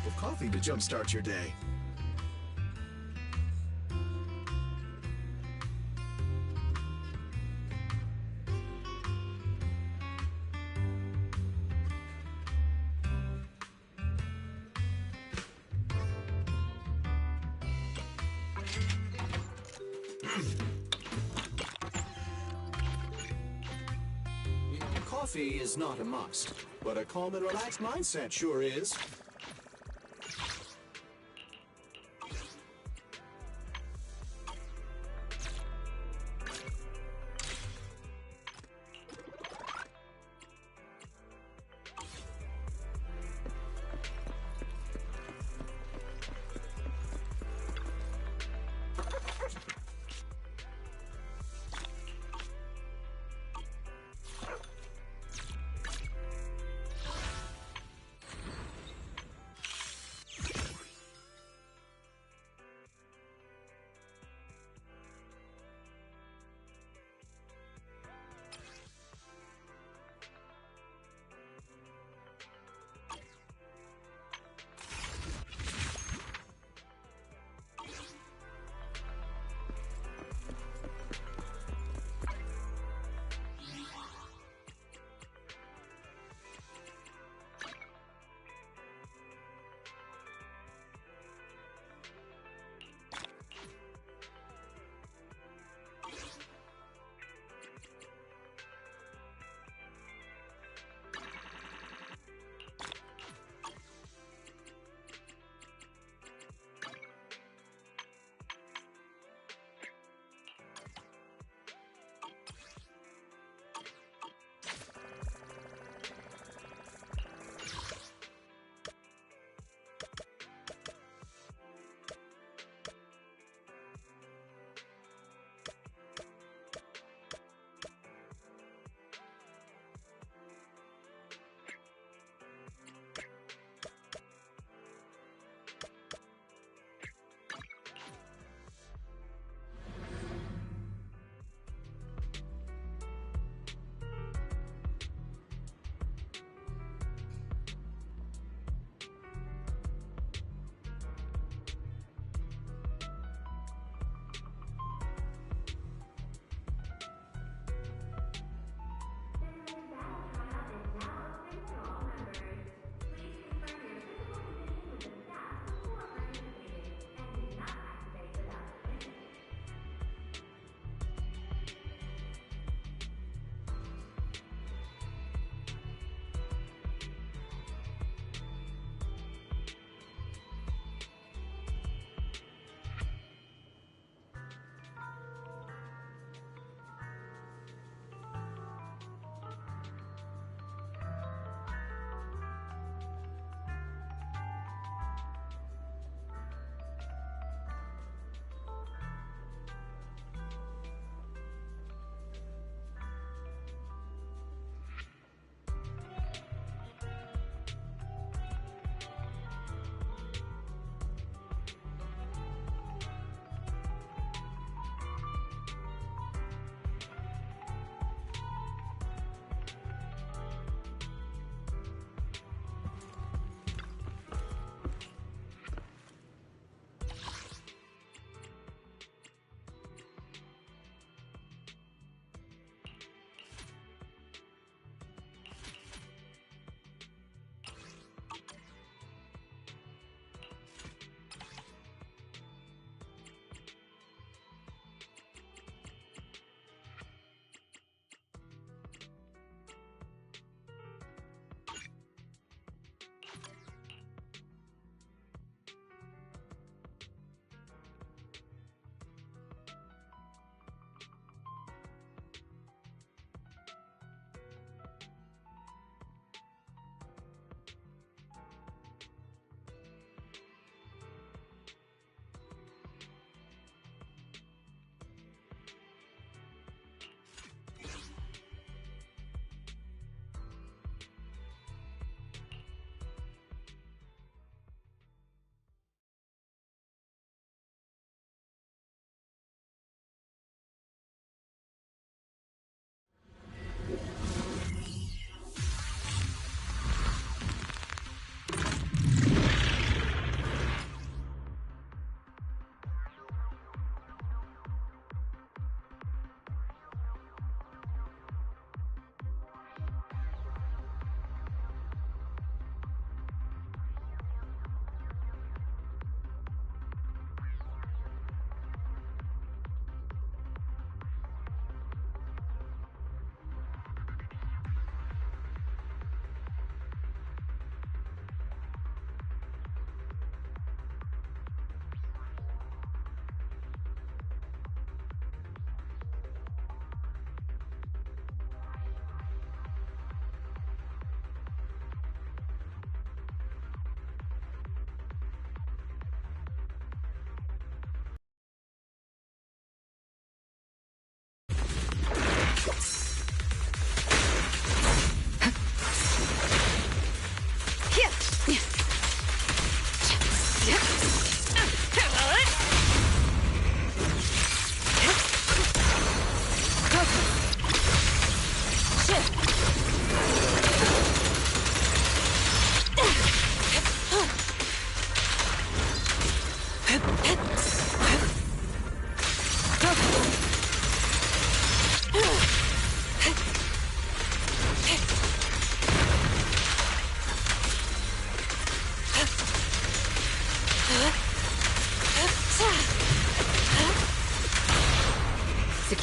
of coffee to jumpstart your day. Coffee is not a must, but a calm and relaxed mindset sure is.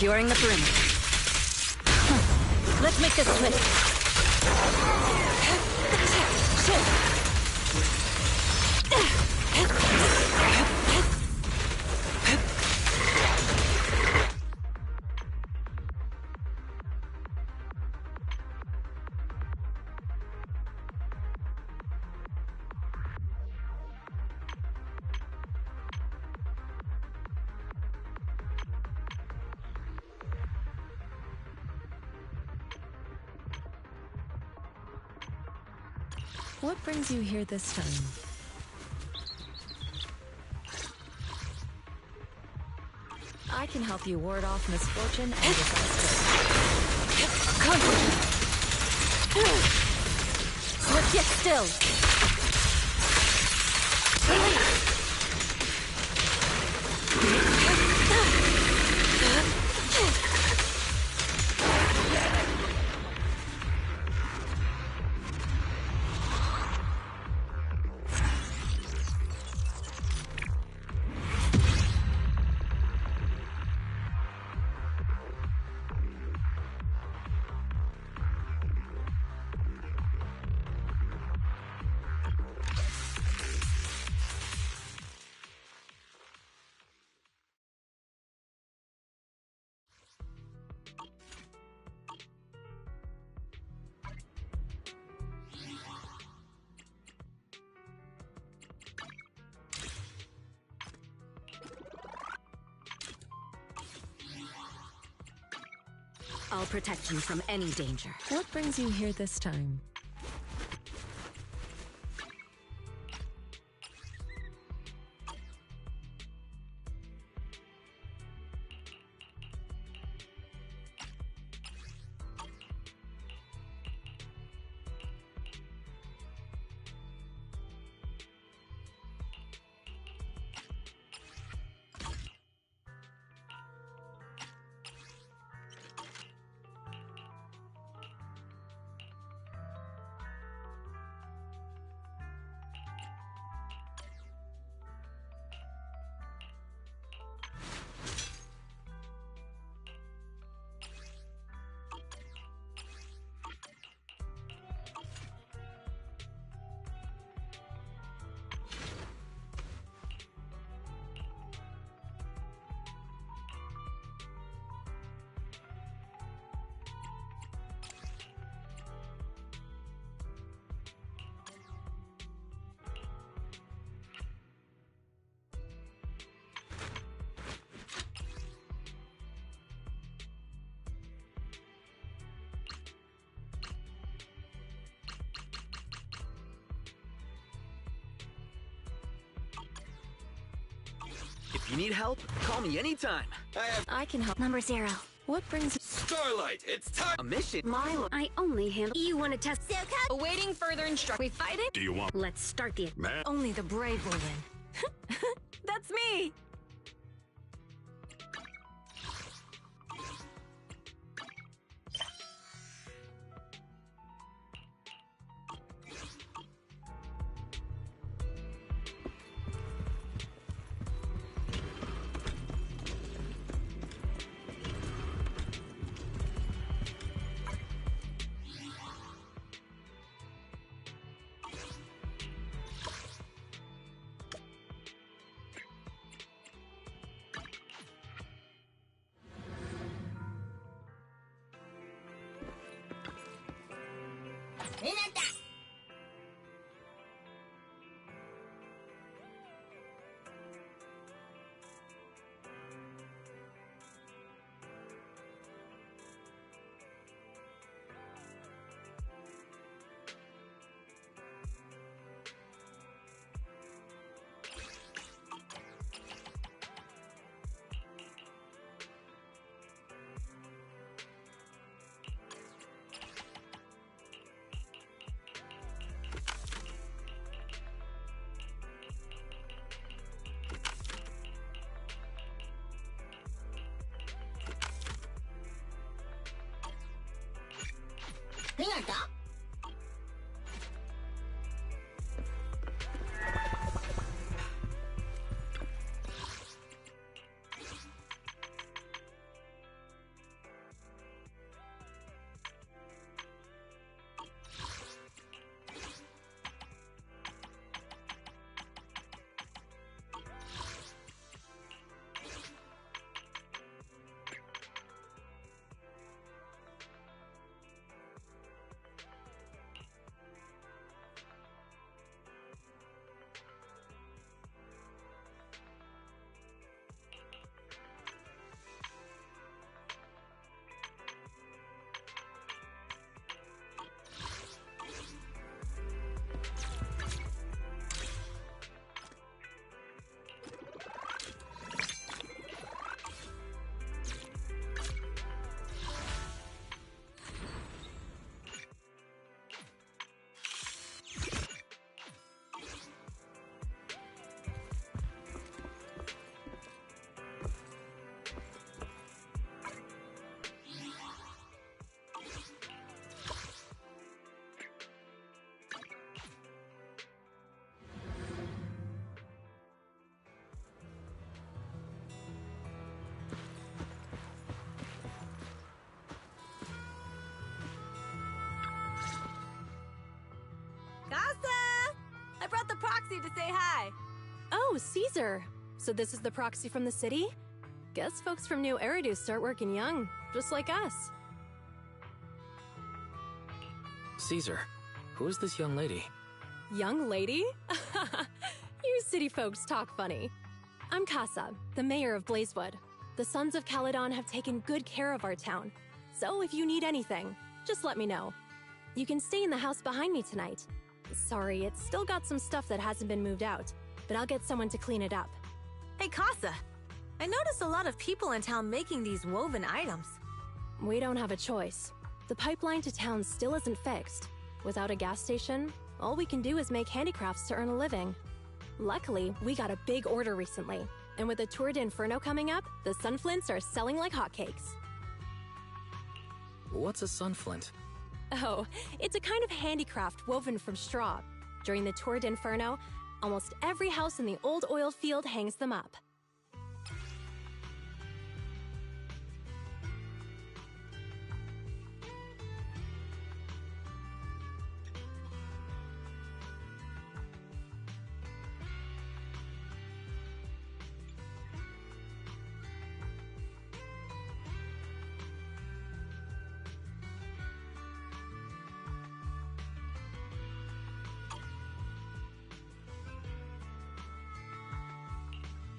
Securing the perimeter. Let's make this quick. What brings you here this time? I can help you ward off misfortune and disaster. Let's get still. I'll protect you from any danger. What brings you here this time? If you need help, call me anytime. I can help. Number 0. What brings you? Starlight, it's time! A mission. Milo. I only handle. You want to test? Awaiting further instruction. We fight it? Do you want Let's start the. man? Only the brave will win. That's me! proxy to say hi. Oh, Caesar. So this is the proxy from the city? Guess folks from New Eridu start working young, just like us. Caesar, who is this young lady? Young lady? You city folks talk funny. I'm Casa, the mayor of Blazewood. The Sons of Caledon have taken good care of our town. So if you need anything, just let me know. You can stay in the house behind me tonight. Sorry, it's still got some stuff that hasn't been moved out, but I'll get someone to clean it up. Hey, Casa. I noticed a lot of people in town making these woven items. We don't have a choice. The pipeline to town still isn't fixed. Without a gas station, all we can do is make handicrafts to earn a living. Luckily, we got a big order recently, and with the Tour d'Inferno coming up, the sunflints are selling like hotcakes. What's a sunflint? Oh, it's a kind of handicraft woven from straw. During the Tour d'Inferno, almost every house in the old oil field hangs them up.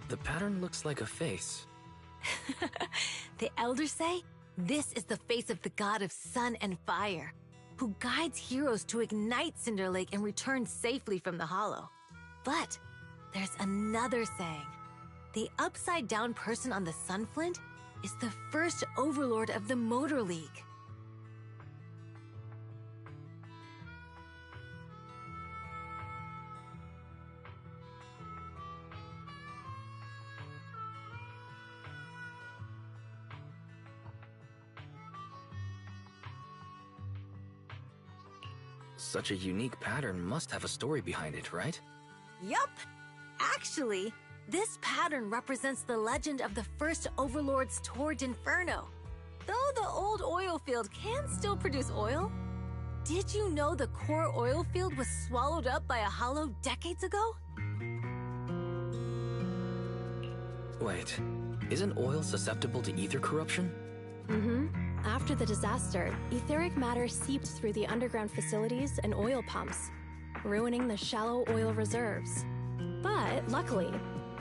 The pattern looks like a face. The elders say this is the face of the god of sun and fire, who guides heroes to ignite Cinder Lake and return safely from the hollow. But there's another saying. The upside-down person on the sunflint is the first overlord of the Motor League. Such a unique pattern must have a story behind it, right? Yup! Actually, this pattern represents the legend of the first Overlord's Tour d'Inferno. Though the old oil field can still produce oil, did you know the core oil field was swallowed up by a hollow decades ago? Wait, isn't oil susceptible to ether corruption? Mm-hmm. After the disaster, etheric matter seeped through the underground facilities and oil pumps, ruining the shallow oil reserves. But luckily,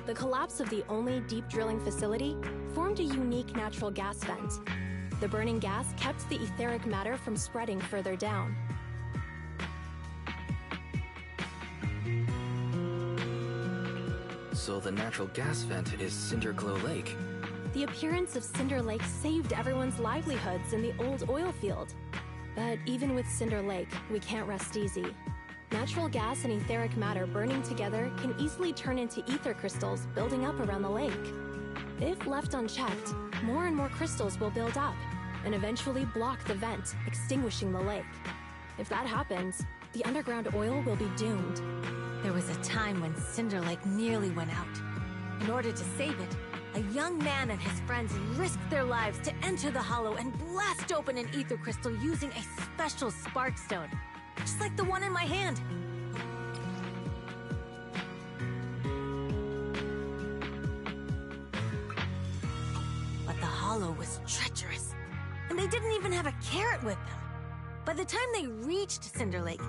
the collapse of the only deep drilling facility formed a unique natural gas vent. The burning gas kept the etheric matter from spreading further down. So the natural gas vent is Cinderglow Lake. The appearance of Cinder Lake saved everyone's livelihoods in the old oil field. But even with Cinder Lake, we can't rest easy. Natural gas and etheric matter burning together can easily turn into ether crystals building up around the lake. If left unchecked, more and more crystals will build up and eventually block the vent, extinguishing the lake. If that happens, the underground oil will be doomed. There was a time when Cinder Lake nearly went out. In order to save it, a young man and his friends risked their lives to enter the hollow and blast open an ether crystal using a special spark stone, just like the one in my hand. But the hollow was treacherous, and they didn't even have a carrot with them. By the time they reached Cinder Lake,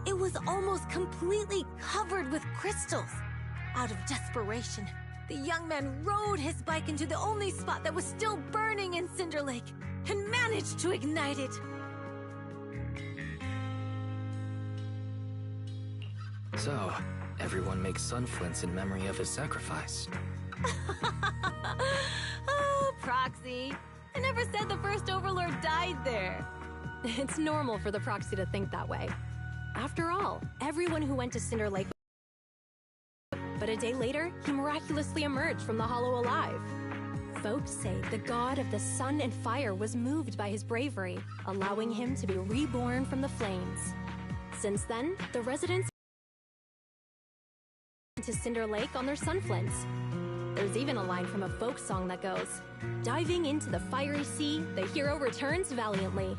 it was almost completely covered with crystals. Out of desperation, the young man rode his bike into the only spot that was still burning in Cinder Lake and managed to ignite it. So, everyone makes sunflints in memory of his sacrifice. Oh, Proxy. I never said the first Overlord died there. It's normal for the proxy to think that way. After all, everyone who went to Cinder Lake. But a day later, he miraculously emerged from the hollow alive. Folks say the god of the sun and fire was moved by his bravery, allowing him to be reborn from the flames. Since then, the residents to Cinder Lake on their sunflints. There's even a line from a folk song that goes, "Diving into the fiery sea, the hero returns valiantly."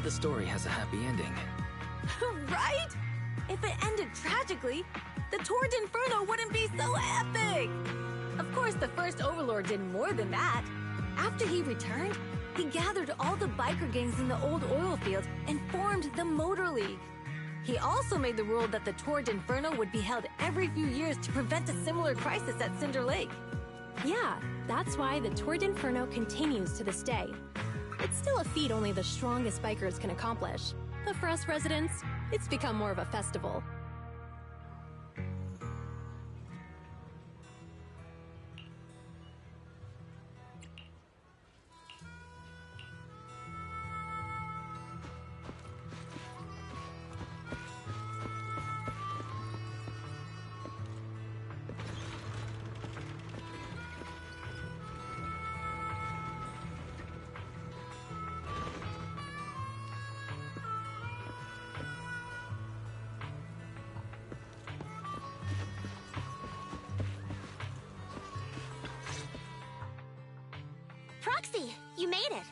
glad the story has a happy ending. Right? If it ended tragically, the Tour d'Inferno wouldn't be so epic! Of course, the first Overlord did more than that. After he returned, he gathered all the biker gangs in the old oil field and formed the Motor League. He also made the rule that the Tour d'Inferno would be held every few years to prevent a similar crisis at Cinder Lake. Yeah, that's why the Tour d'Inferno continues to this day. It's still a feat only the strongest bikers can accomplish. But for us residents, it's become more of a festival. Proxy, you made it.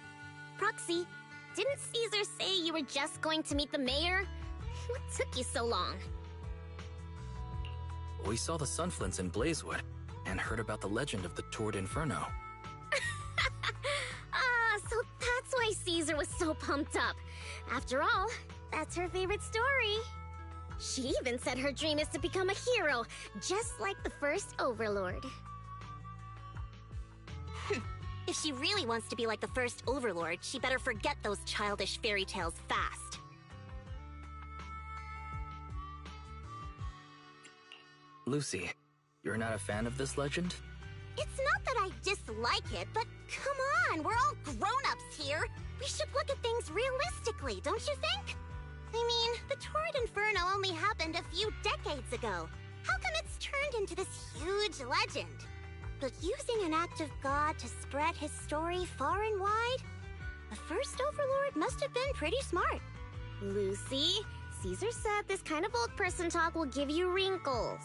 Proxy, didn't Caesar say you were just going to meet the mayor? What took you so long? We saw the Sunflints in Blazewood and heard about the legend of the Tour d'Inferno. So that's why Caesar was so pumped up. After all, that's her favorite story. She even said her dream is to become a hero, just like the first Overlord. If she really wants to be like the first Overlord, she better forget those childish fairy tales fast. Lucy, you're not a fan of this legend? It's not that I dislike it, but come on, we're all grown-ups here. We should look at things realistically, don't you think? I mean, the Tour d'Inferno only happened a few decades ago. How come it's turned into this huge legend? But using an act of God to spread his story far and wide? The first Overlord must have been pretty smart. Lucy, Caesar said this kind of old person talk will give you wrinkles.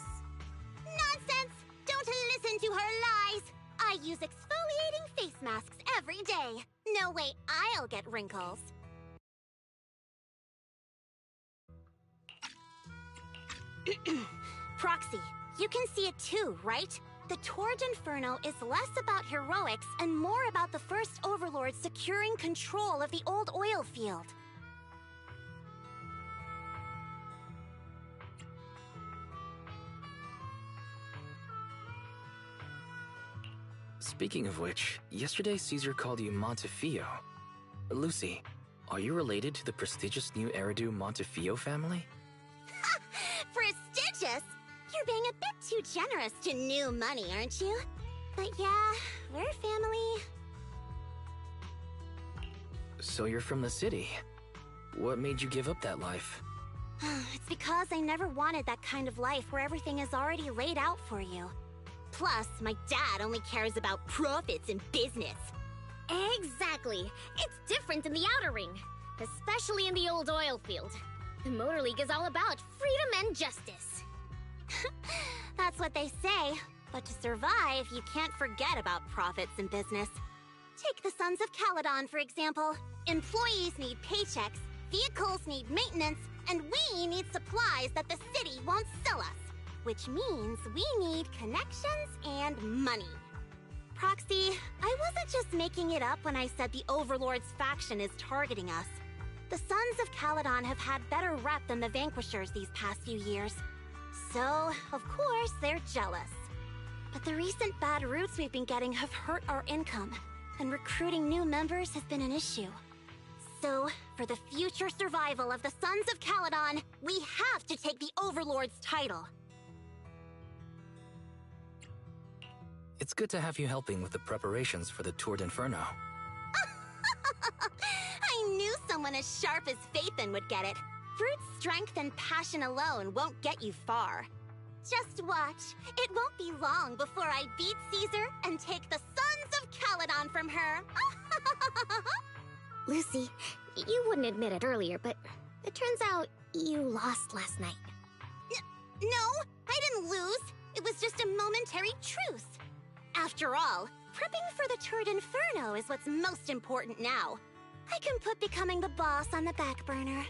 Nonsense! Don't listen to her lies! I use exfoliating face masks every day. No way I'll get wrinkles. Proxy, you can see it too, right? The Tour d'Inferno is less about heroics and more about the first Overlord securing control of the old oil field. Speaking of which, yesterday Caesar called you Montefiore. Lucy, are you related to the prestigious new Eridu Montefiore family? Prestigious? You're being a bit too generous to new money, aren't you? But yeah, we're family. So you're from the city. What made you give up that life? It's because I never wanted that kind of life where everything is already laid out for you. Plus, my dad only cares about profits and business. Exactly. It's different in the Outer Ring, especially in the old oil field. The Motor League is all about freedom and justice. That's what they say, but to survive, you can't forget about profits and business. Take the Sons of Caledon, for example. Employees need paychecks, vehicles need maintenance, and we need supplies that the city won't sell us. Which means we need connections and money. Proxy, I wasn't just making it up when I said the Overlord's faction is targeting us. The Sons of Caledon have had better rep than the Vanquishers these past few years. So, of course, they're jealous. But the recent bad routes we've been getting have hurt our income, and recruiting new members has been an issue. So, for the future survival of the Sons of Caledon, we have to take the Overlord's title. It's good to have you helping with the preparations for the Tour d'Inferno. I knew someone as sharp as Phaethon would get it. Brute strength and passion alone won't get you far. Just watch. It won't be long before I beat Caesar and take the Sons of Caledon from her. Lucy, you wouldn't admit it earlier, but it turns out you lost last night. No, I didn't lose. It was just a momentary truce. After all, prepping for the Tour d'Inferno is what's most important now. I can put becoming the boss on the back burner.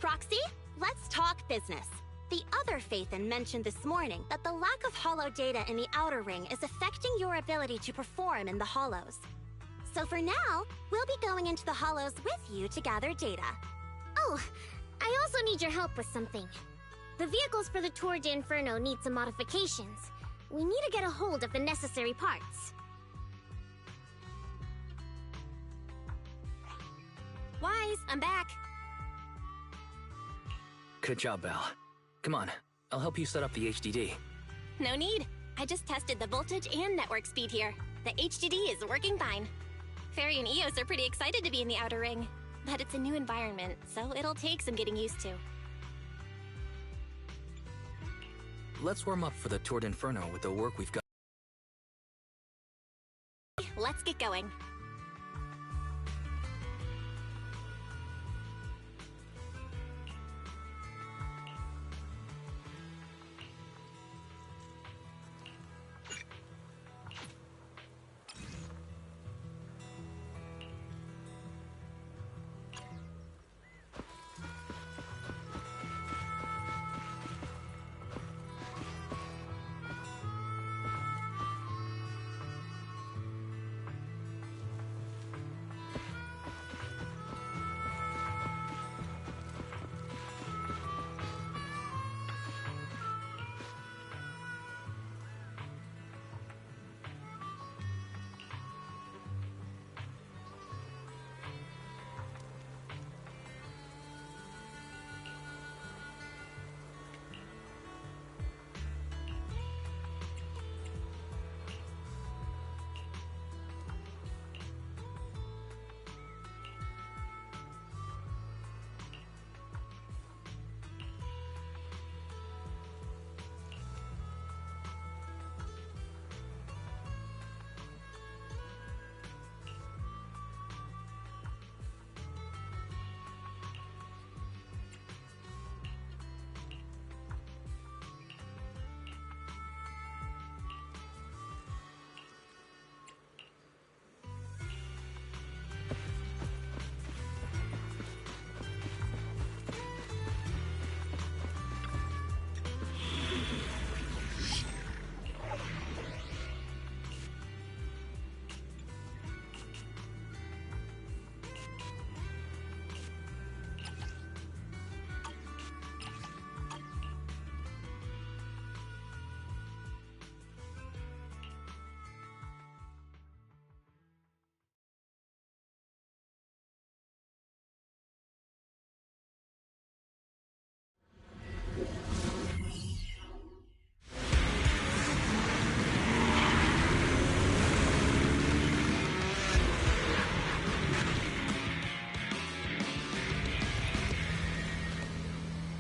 Proxy, let's talk business. The other Phaethon mentioned this morning that the lack of hollow data in the Outer Ring is affecting your ability to perform in the hollows. So for now, we'll be going into the hollows with you to gather data. Oh, I also need your help with something. The vehicles for the Tour d'Inferno need some modifications. We need to get a hold of the necessary parts. Wise, I'm back. Good job, Belle. Come on, I'll help you set up the HDD. No need. I just tested the voltage and network speed here. The HDD is working fine. Fairy and Eos are pretty excited to be in the Outer Ring, but it's a new environment, so it'll take some getting used to. Let's warm up for the Tour d'Inferno with the work we've got. Let's get going.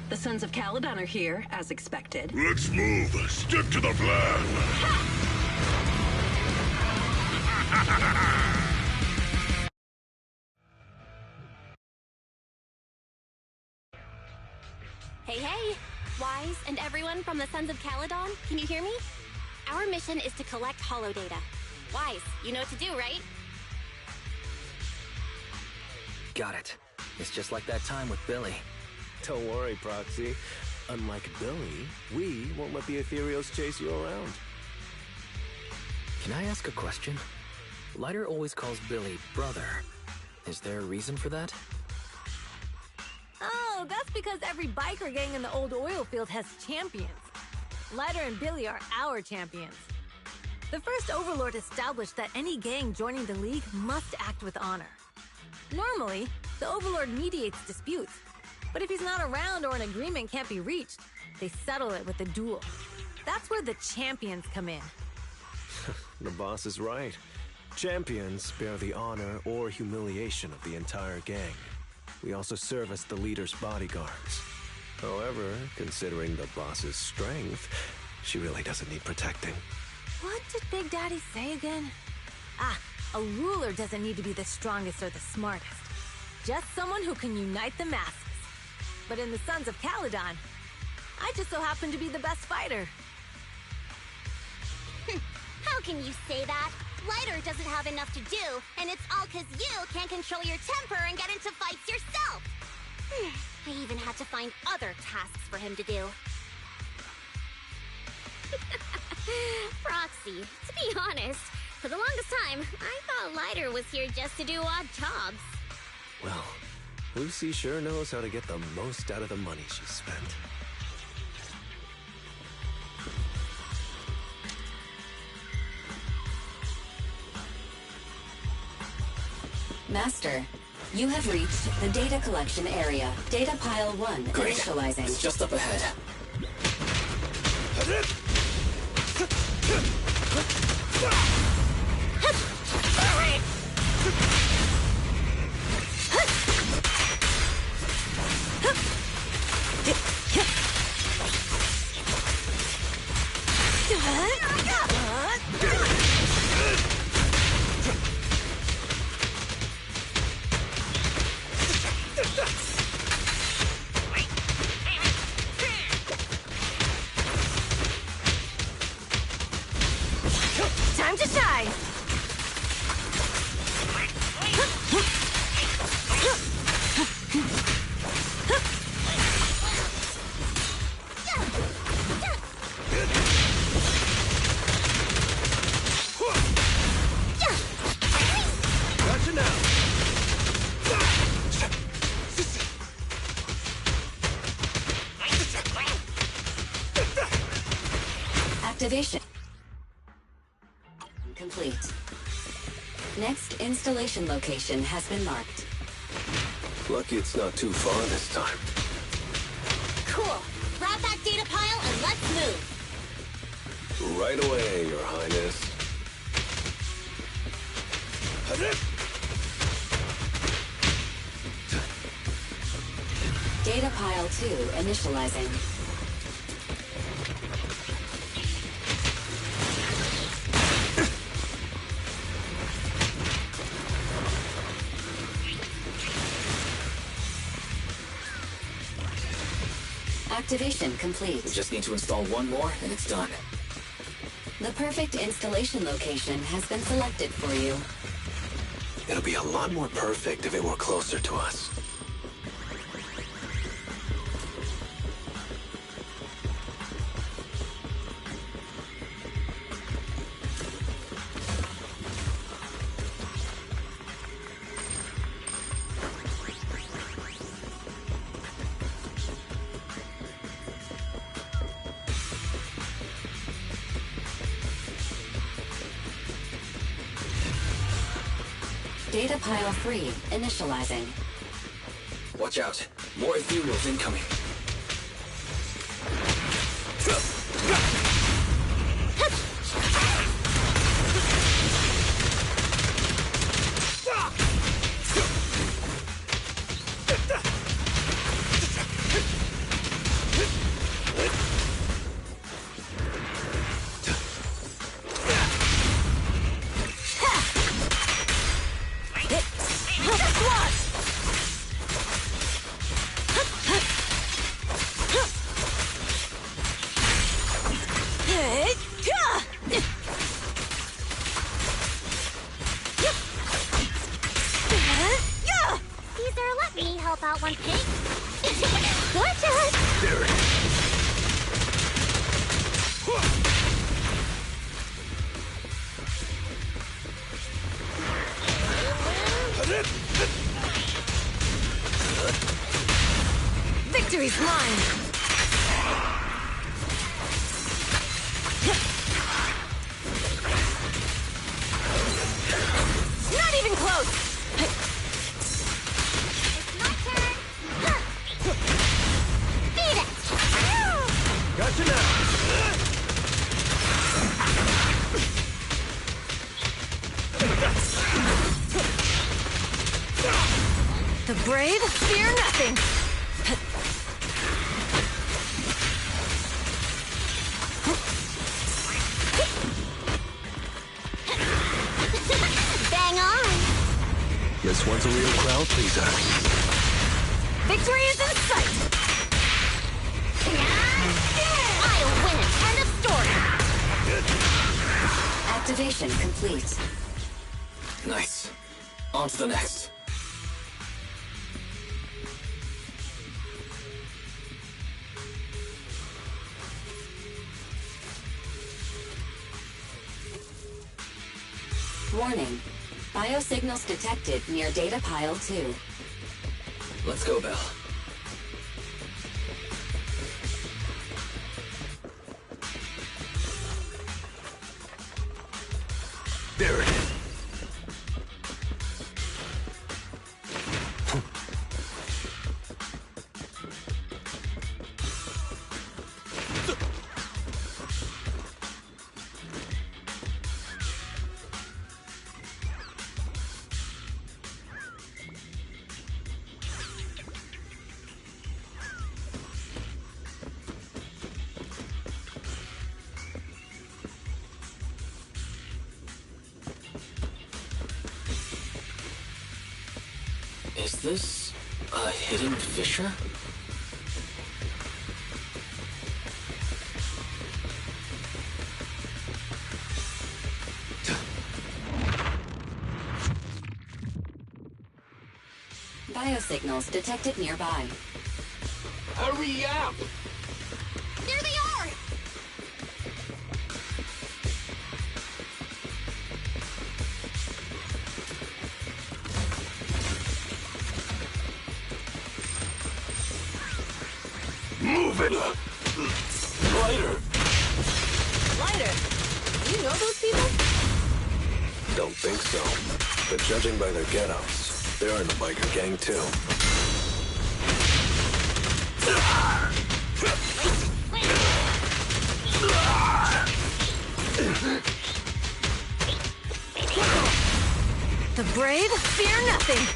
The Sons of Caledon are here, as expected. Let's move. Stick to the plan. Hey, hey! Wise and everyone from the Sons of Caledon, can you hear me? Our mission is to collect hollow data. Wise, you know what to do, right? Got it. It's just like that time with Billy. Don't worry, Proxy. Unlike Billy, we won't let the Ethereals chase you around. Can I ask a question? Lighter always calls Billy brother. Is there a reason for that? Oh, that's because every biker gang in the old oil field has champions. Lighter and Billy are our champions. The first Overlord established that any gang joining the League must act with honor. Normally, the Overlord mediates disputes, but if he's not around or an agreement can't be reached, they settle it with a duel. That's where the champions come in. The boss is right. Champions bear the honor or humiliation of the entire gang. We also serve as the leader's bodyguards. However, considering the boss's strength, she really doesn't need protecting. What did Big Daddy say again? Ah, a ruler doesn't need to be the strongest or the smartest. Just someone who can unite the masses. But in the Sons of Caledon, I just so happen to be the best fighter. How can you say that? Lighter doesn't have enough to do, and it's all 'cause you can't control your temper and get into fights yourself. I even had to find other tasks for him to do. Proxy, to be honest, for the longest time, I thought Lighter was here just to do odd jobs. Well, Lucy sure knows how to get the most out of the money she's spent. Master, you have reached the data collection area. Data pile 1 Great. initializing. It's just up ahead. Time to shine! Gotcha now! Activation complete. Next installation location has been marked. Lucky it's not too far this time. Cool. Grab that data pile and let's move. Right away, Your Highness. Data pile 2 initializing. Activation complete. We just need to install one more, and it's done. The perfect installation location has been selected for you. It'll be a lot more perfect if it were closer to us. Data pile 3 initializing. Watch out. More ethereals incoming. Caesar, let me help out one pig. Gotcha! Victory's mine! Not even close! It's my turn. Beat it! Gotcha now! The brave fear nothing! Bang on! This one's a real crowd pleaser. Victory is in sight! I'll win it! End of story! Activation complete. Nice. On to the next. Warning. Biosignals detected near data pile 2. Let's go, Belle. There it is. Is this a hidden fissure? Biosignals detected nearby. Hurry up! There they are! Move it! Lighter! Lighter! You know those people? Don't think so. But judging by their get-ups, they're in the biker gang too. The brave fear nothing.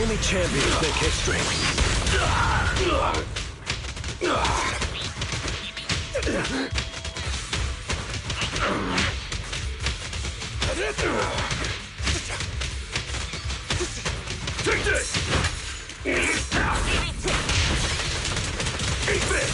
Only champions make history. Take this! Eat this!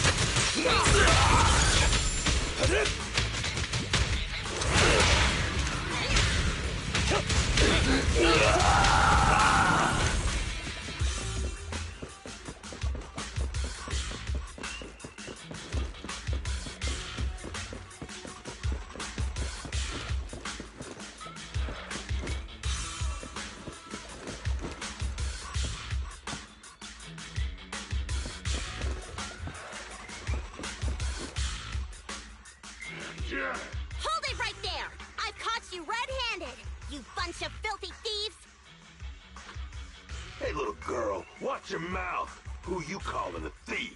Hold it right there! I've caught you red-handed, you bunch of filthy thieves! Hey, little girl, watch your mouth. Who you calling a thief?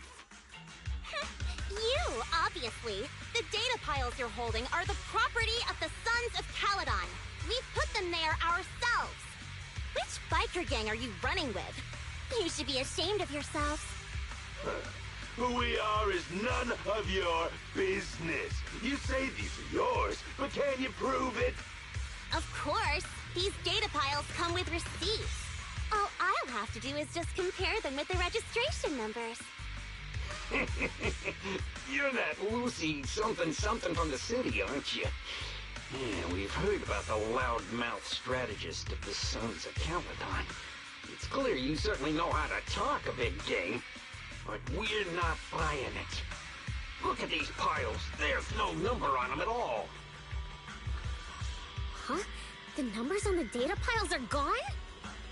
You, obviously. The data piles you're holding are the property of the Sons of Caledon. We put them there ourselves. Which biker gang are you running with? You should be ashamed of yourselves. Who we are is none of your business. You say these are yours, but can you prove it? Of course. These data piles come with receipts. All I'll have to do is just compare them with the registration numbers. You're that Lucy something from the city, aren't you? Yeah, we've heard about the loudmouth strategist of the Sons of Caledon. It's clear you certainly know how to talk a big game, but we're not buying it. Look at these piles. There's no number on them at all. Huh? The numbers on the data piles are gone?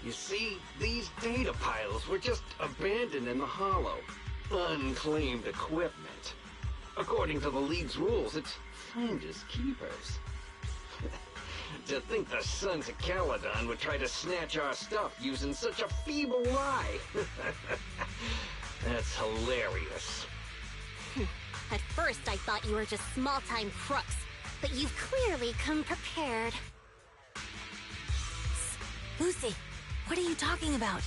You see, these data piles were just abandoned in the hollow. Unclaimed equipment. According to the League's rules, it's finders keepers. To think the Sons of Caledon would try to snatch our stuff using such a feeble lie. That's hilarious. At first, I thought you were just small-time crooks, but you've clearly come prepared. Lucy, what are you talking about?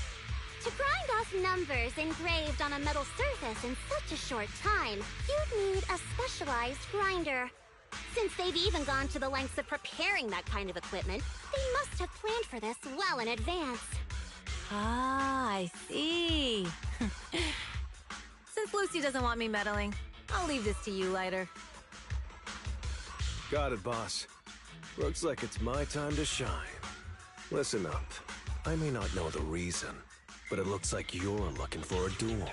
To grind off numbers engraved on a metal surface in such a short time, you'd need a specialized grinder. Since they've even gone to the lengths of preparing that kind of equipment, they must have planned for this well in advance. Ah, I see. Since Lucy doesn't want me meddling, I'll leave this to you, Lighter. Got it, boss. Looks like it's my time to shine. Listen up. I may not know the reason, but it looks like you're looking for a duel.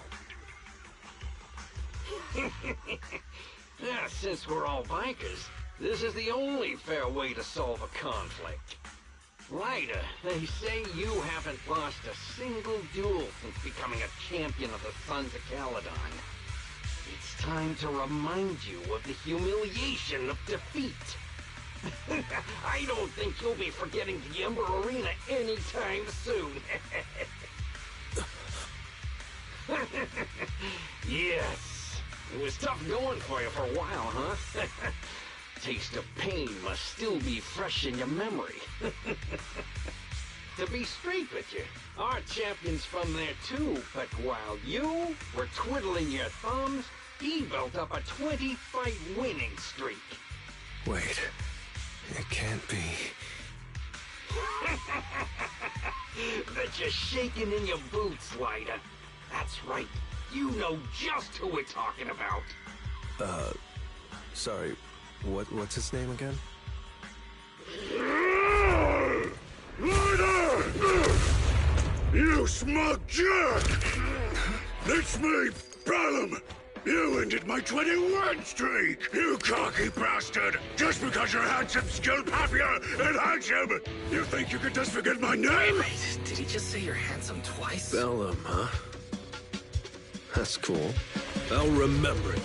Yeah, since we're all bikers, this is the only fair way to solve a conflict. Ryder, they say you haven't lost a single duel since becoming a champion of the Sons of Caledon. It's time to remind you of the humiliation of defeat. I don't think you'll be forgetting the Ember Arena anytime soon. Yes, it was tough going for you for a while, huh? Taste of pain must still be fresh in your memory. To be straight with you, our champion's from there too, but while you were twiddling your thumbs, he built up a 20-fight winning streak. Wait, it can't be. Bet you're shaking in your boots, Ryder. That's right, you know just who we're talking about. Sorry, what's his name again? Ryder! You smug jerk! It's me, Bellum! You ended my 21 streak, you cocky bastard! Just because you're handsome, skilled, happier, and handsome! You think you can just forget my name? Wait, did he just say you're handsome twice? Bellum, huh? That's cool. I'll remember you.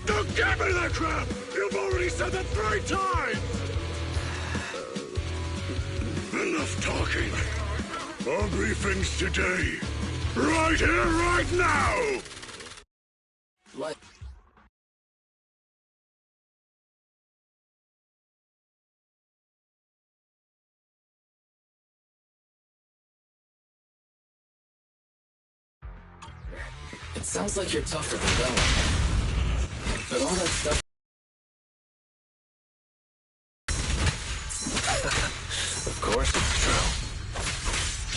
Don't give me that crap! You've already said that 3 times! Enough talking. Our briefings today. Right here, right now! What? It sounds like you're tougher than Bellum. But all that stuff... Of course it's true.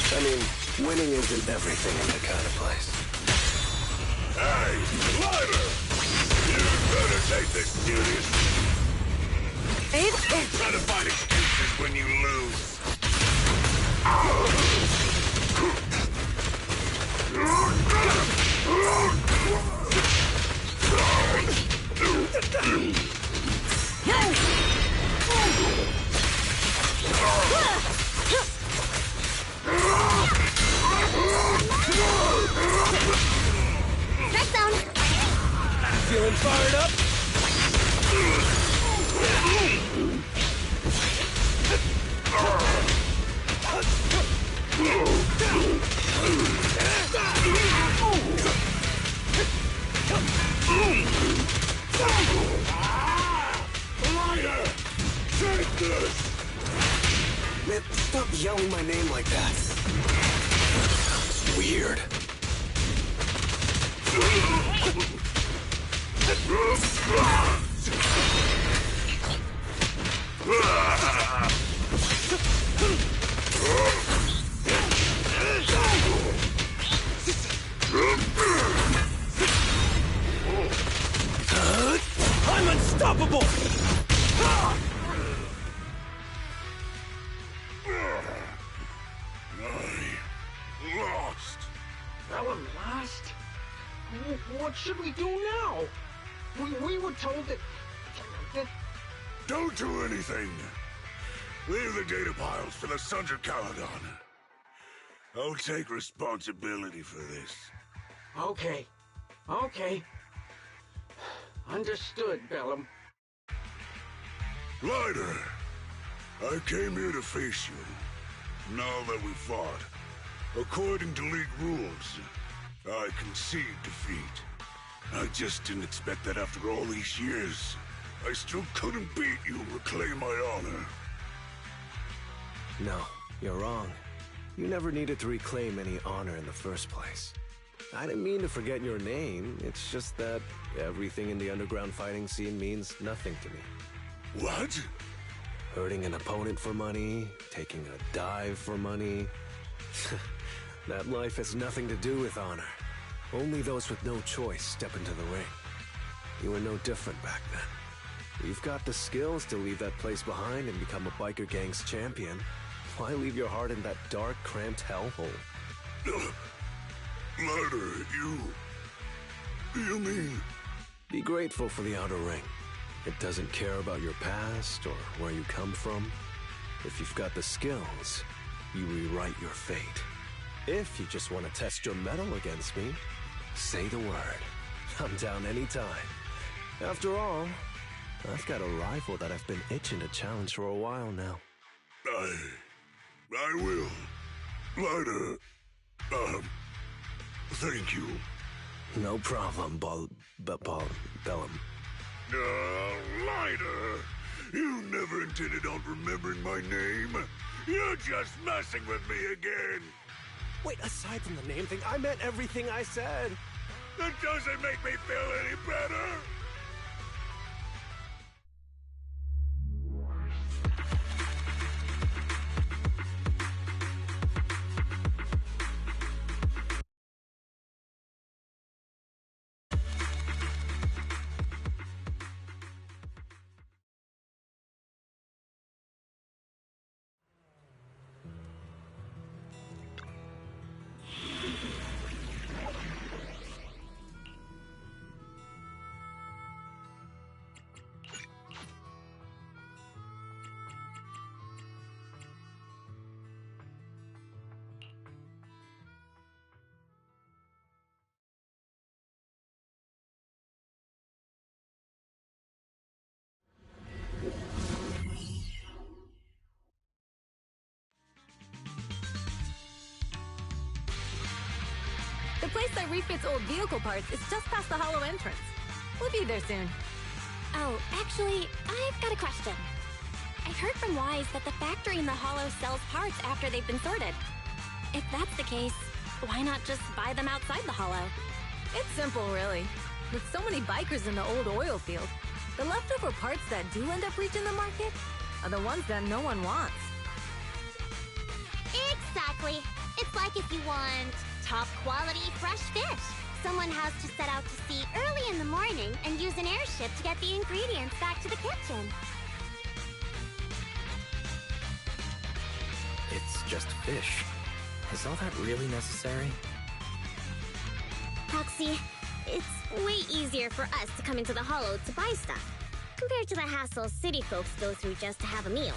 I mean, winning isn't everything in that kind of place. Hey, Ryder! You'd better take this seriously. Don't try to find excuses when you lose. Strike zone! Feeling fired up? Ryder! Take this! Man, stop yelling my name like that. It's weird. I'm unstoppable! I lost. Bellum lost? What should we do now? We were told that... Don't do anything. Leave the data piles for the Sons of Caledon. I'll take responsibility for this. Okay. Okay. Understood, Bellum. Ryder, I came here to face you. Now that we fought, according to League rules, I concede defeat. I just didn't expect that after all these years, I still couldn't beat you, reclaim my honor. No, you're wrong. You never needed to reclaim any honor in the first place. I didn't mean to forget your name, it's just that everything in the underground fighting scene means nothing to me. What? Hurting an opponent for money, taking a dive for money. That life has nothing to do with honor. Only those with no choice step into the ring. You were no different back then. You've got the skills to leave that place behind and become a biker gang's champion. Why leave your heart in that dark, cramped hellhole? Lighter, you mean? Be grateful for the outer ring. It doesn't care about your past or where you come from. If you've got the skills, you rewrite your fate. If you just want to test your mettle against me, say the word. I'm down anytime. After all, I've got a rival that I've been itching to challenge for a while now. I will. Lighter, thank you. No problem, Bellum. Lighter, you never intended on remembering my name. You're just messing with me again. Wait, aside from the name thing, I meant everything I said. That doesn't make me feel any better. The place that refits old vehicle parts is just past the hollow entrance. We'll be there soon. Oh, actually, I've got a question. I heard from Wise that the factory in the hollow sells parts after they've been sorted. If that's the case, why not just buy them outside the hollow? It's simple, really. With so many bikers in the old oil field, the leftover parts that do end up reaching the market are the ones that no one wants. Exactly. It's like if you want top quality fresh fish. Someone has to set out to sea early in the morning and use an airship to get the ingredients back to the kitchen. It's just fish. Is all that really necessary? Proxy, it's way easier for us to come into the hollow to buy stuff, compared to the hassle city folks go through just to have a meal.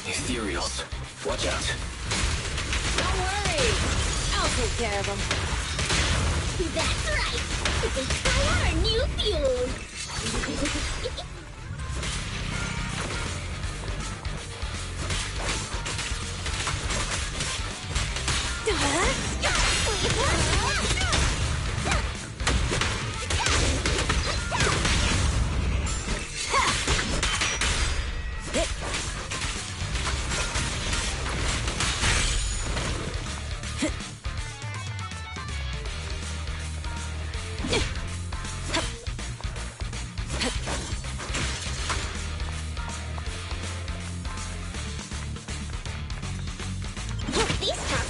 Ethereals. Watch out. Don't worry! I'll take care of them. That's right! We can try our new fuel!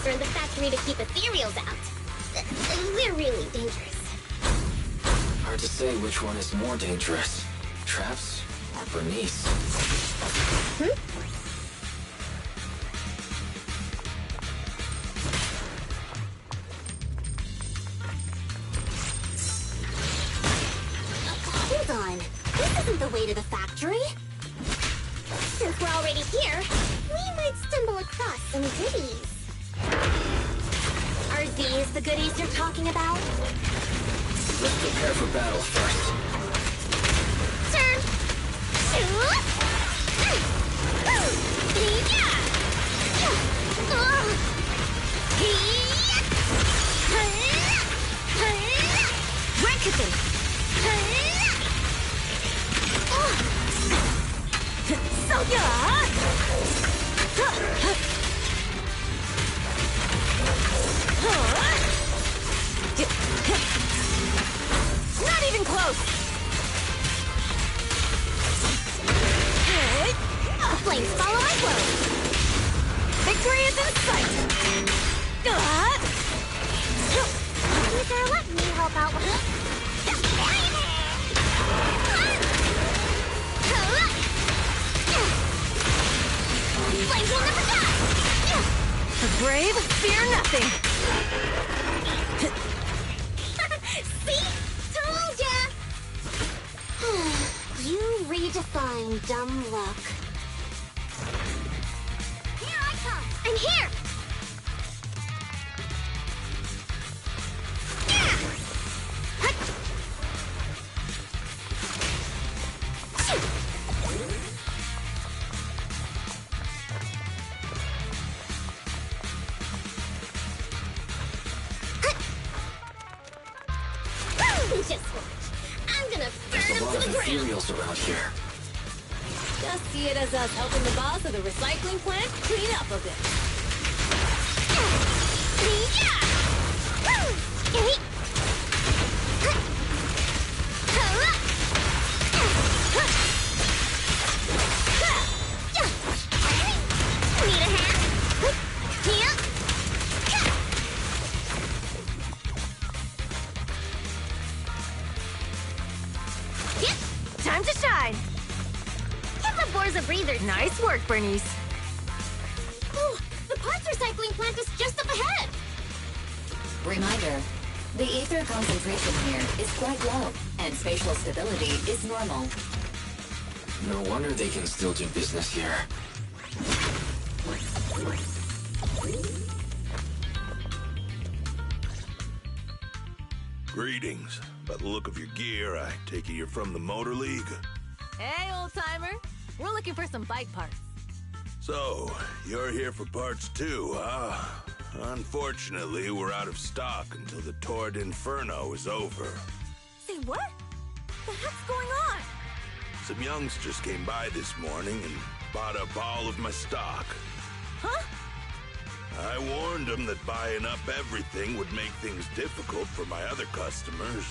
In the factory to keep ethereals out. They're really dangerous. Hard to say which one is more dangerous. Traps or Bernice? Hold on. This isn't the way to the factory. Since we're already here, we might stumble across some goodies. Are these the goodies you're talking about? Let's prepare for battle first. Turn! Shoot! Not even close! Victory is in sight! Peter, let me help out with it. Flames will never die! The brave fear nothing! See? Told ya! You redefine dumb luck. Here I come! I'm here! Just watch. I'm gonna burn There's a them lot to of the ground. ethereals around here. Just see it as us helping the boss of the recycling plant clean up a bit. Need a hand? Here? Time to shine! Give the boys a breather. Nice work, Bernice. Oh, the parts recycling plant is just up ahead. Reminder, the ether concentration here is quite low, and spatial stability is normal. No wonder they can still do business here. Greetings. By the look of your gear, I take it you're from the Motor League. Hey, old-timer. We're looking for some bike parts. So, you're here for parts too, huh? Unfortunately, we're out of stock until the Torrid Inferno is over. Say what? The heck's going on? Some youngsters came by this morning and bought up all of my stock. Huh? I warned them that buying up everything would make things difficult for my other customers.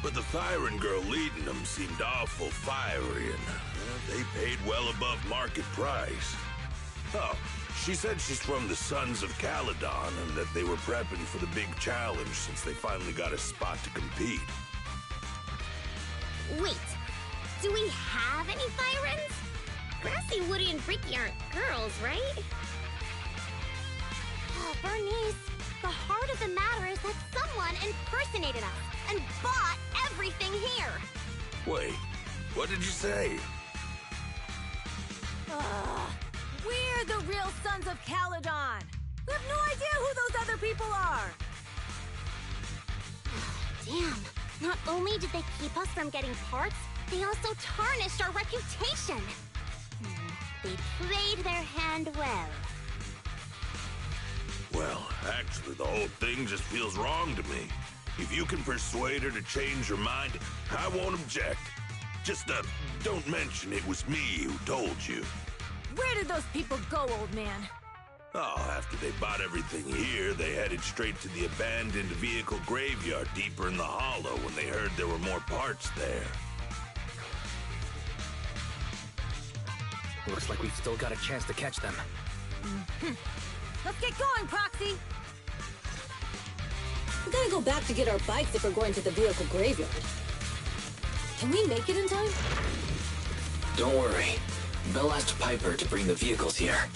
But the Thyron girl leading them seemed awful fiery, and they paid well above market price. Oh, she said she's from the Sons of Caledon and that they were prepping for the big challenge since they finally got a spot to compete. Wait, do we have any Thyrans? Grassy, Woody, and Freaky aren't girls, right? Oh, Bernice, the heart of the matter is that someone impersonated us and bought everything here. Wait, what did you say? We're the real Sons of Caledon. We have no idea who those other people are. Damn, not only did they keep us from getting parts, they also tarnished our reputation. They played their hand well. Well, actually, the whole thing just feels wrong to me. If you can persuade her to change her mind, I won't object. Just, don't mention it was me who told you. Where did those people go, old man? Oh, after they bought everything here, they headed straight to the abandoned vehicle graveyard deeper in the hollow when they heard there were more parts there. Looks like we've still got a chance to catch them. Let's get going, Proxy! We gotta go back to get our bikes if we're going to the vehicle graveyard. Can we make it in time? Don't worry. Belle asked Piper to bring the vehicles here.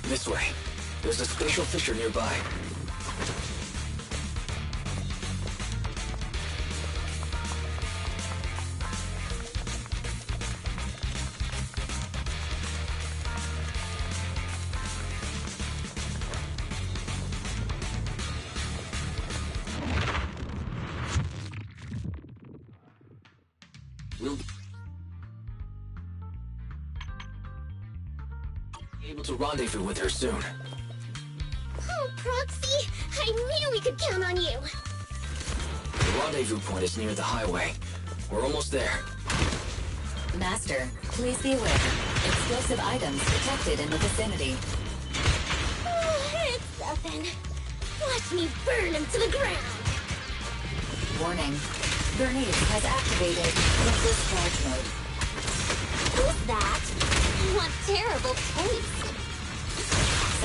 This way. There's a spatial fissure nearby. We'll be able to rendezvous with her soon. Oh, Proxy, I knew we could count on you. The rendezvous point is near the highway. We're almost there. Master, please be aware. Explosive items detected in the vicinity. Oh, it's nothing. Watch me burn him to the ground. Warning. Bernice has activated the discharge mode. Who's that? What terrible taste.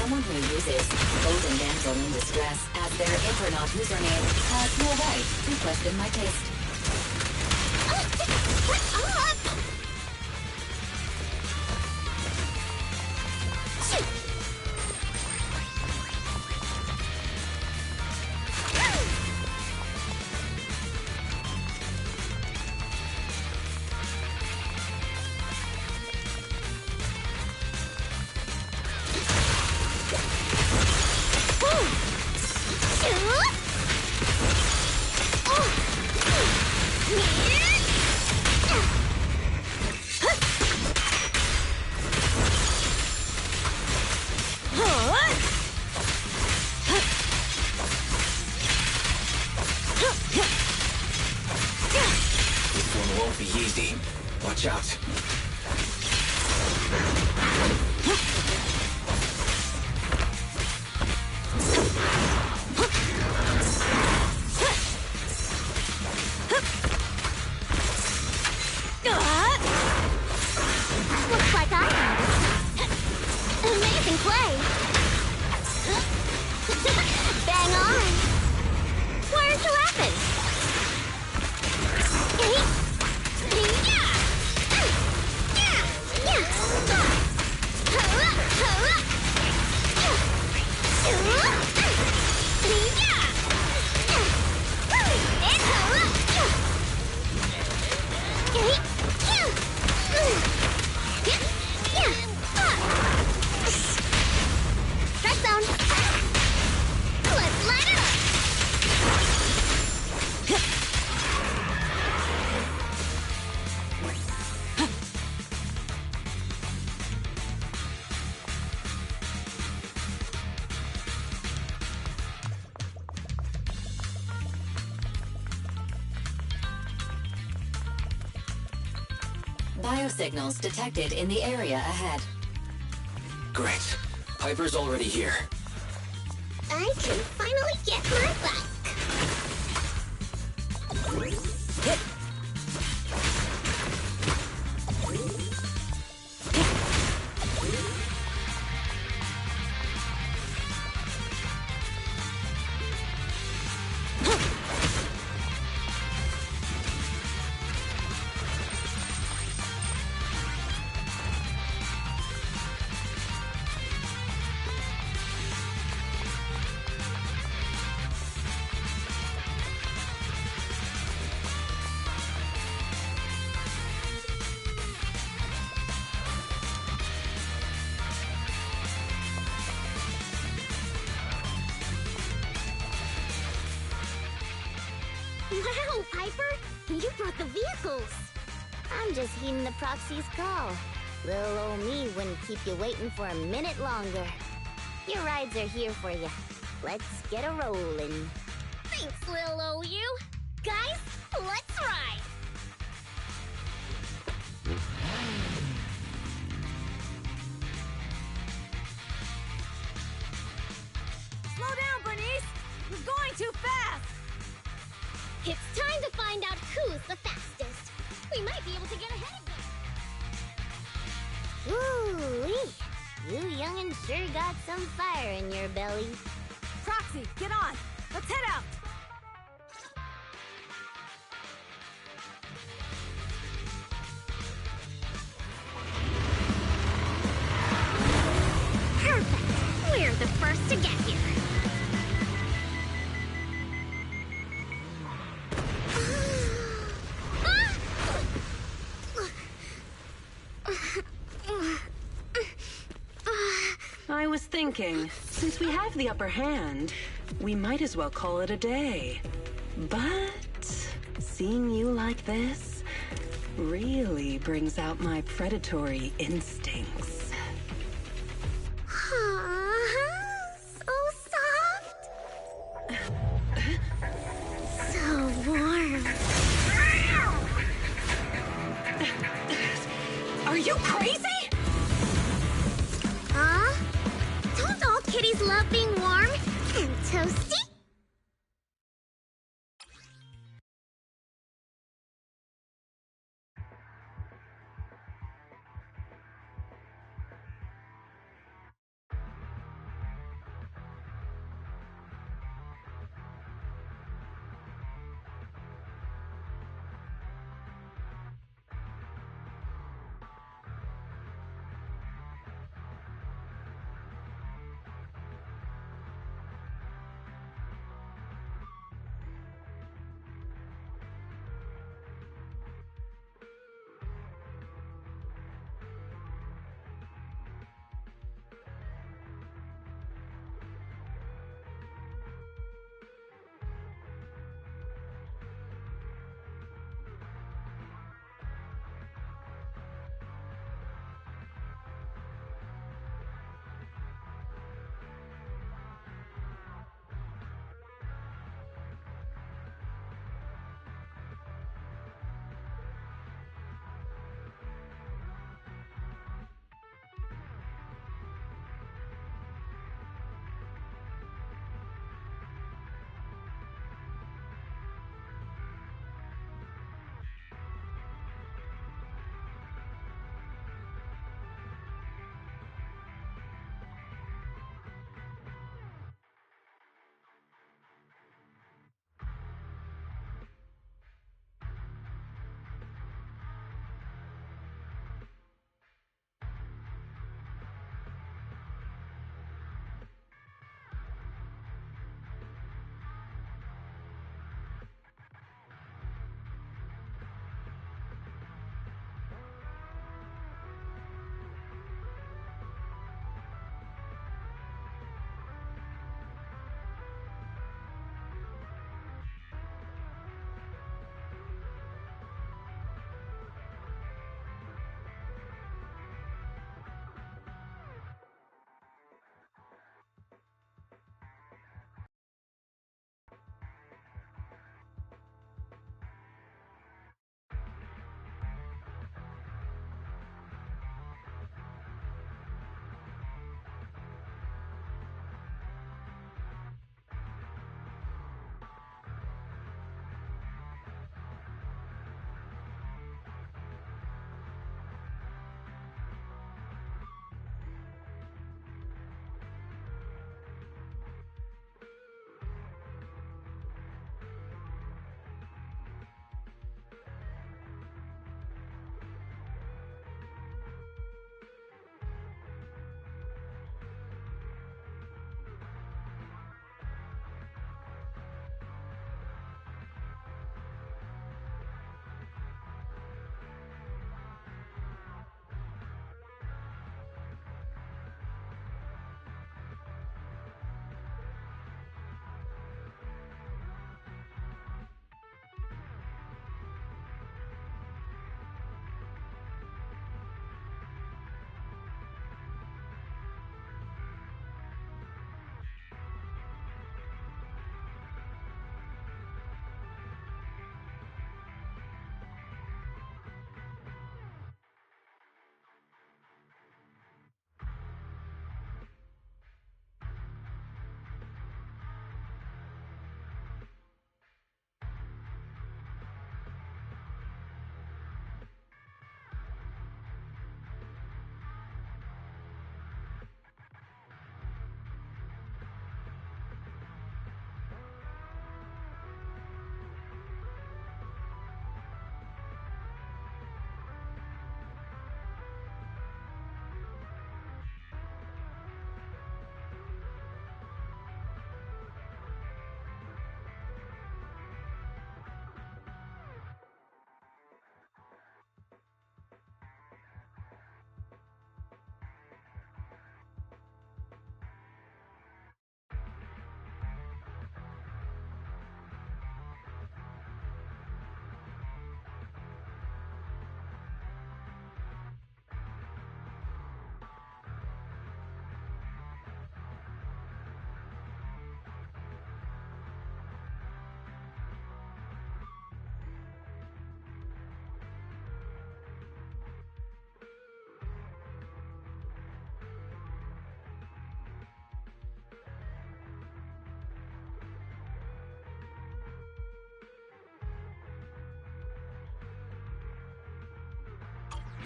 Someone who uses Golden Damsel in Distress as their Infernaut username has no right to question my taste. Won't be easy. Watch out. Looks like I have it. Amazing play. Bang on. Why aren't you laughing? Strike zone. Let's light it up. Biosignals detected in the area ahead. Great. Piper's already here. I can finally get my bike. Wow, Piper! You brought the vehicles! I'm just heeding the proxy's call. Little old me wouldn't keep you waiting for a minute longer. Your rides are here for you. Let's get a rollin'. Thanks, little old you. Guys, let's ride! Slow down, Bernice! You're going too fast! It's time to find out who's the fastest. We might be able to get ahead of them. Ooh-wee. You young'un sure got some fire in your belly. Proxy, get on! Let's head out! Perfect! We're the first to get here. I was thinking, since we have the upper hand, we might as well call it a day. But seeing you like this really brings out my predatory instincts. So soft. So warm. Are you crazy? Huh? Don't all kitties love being warm and toasty?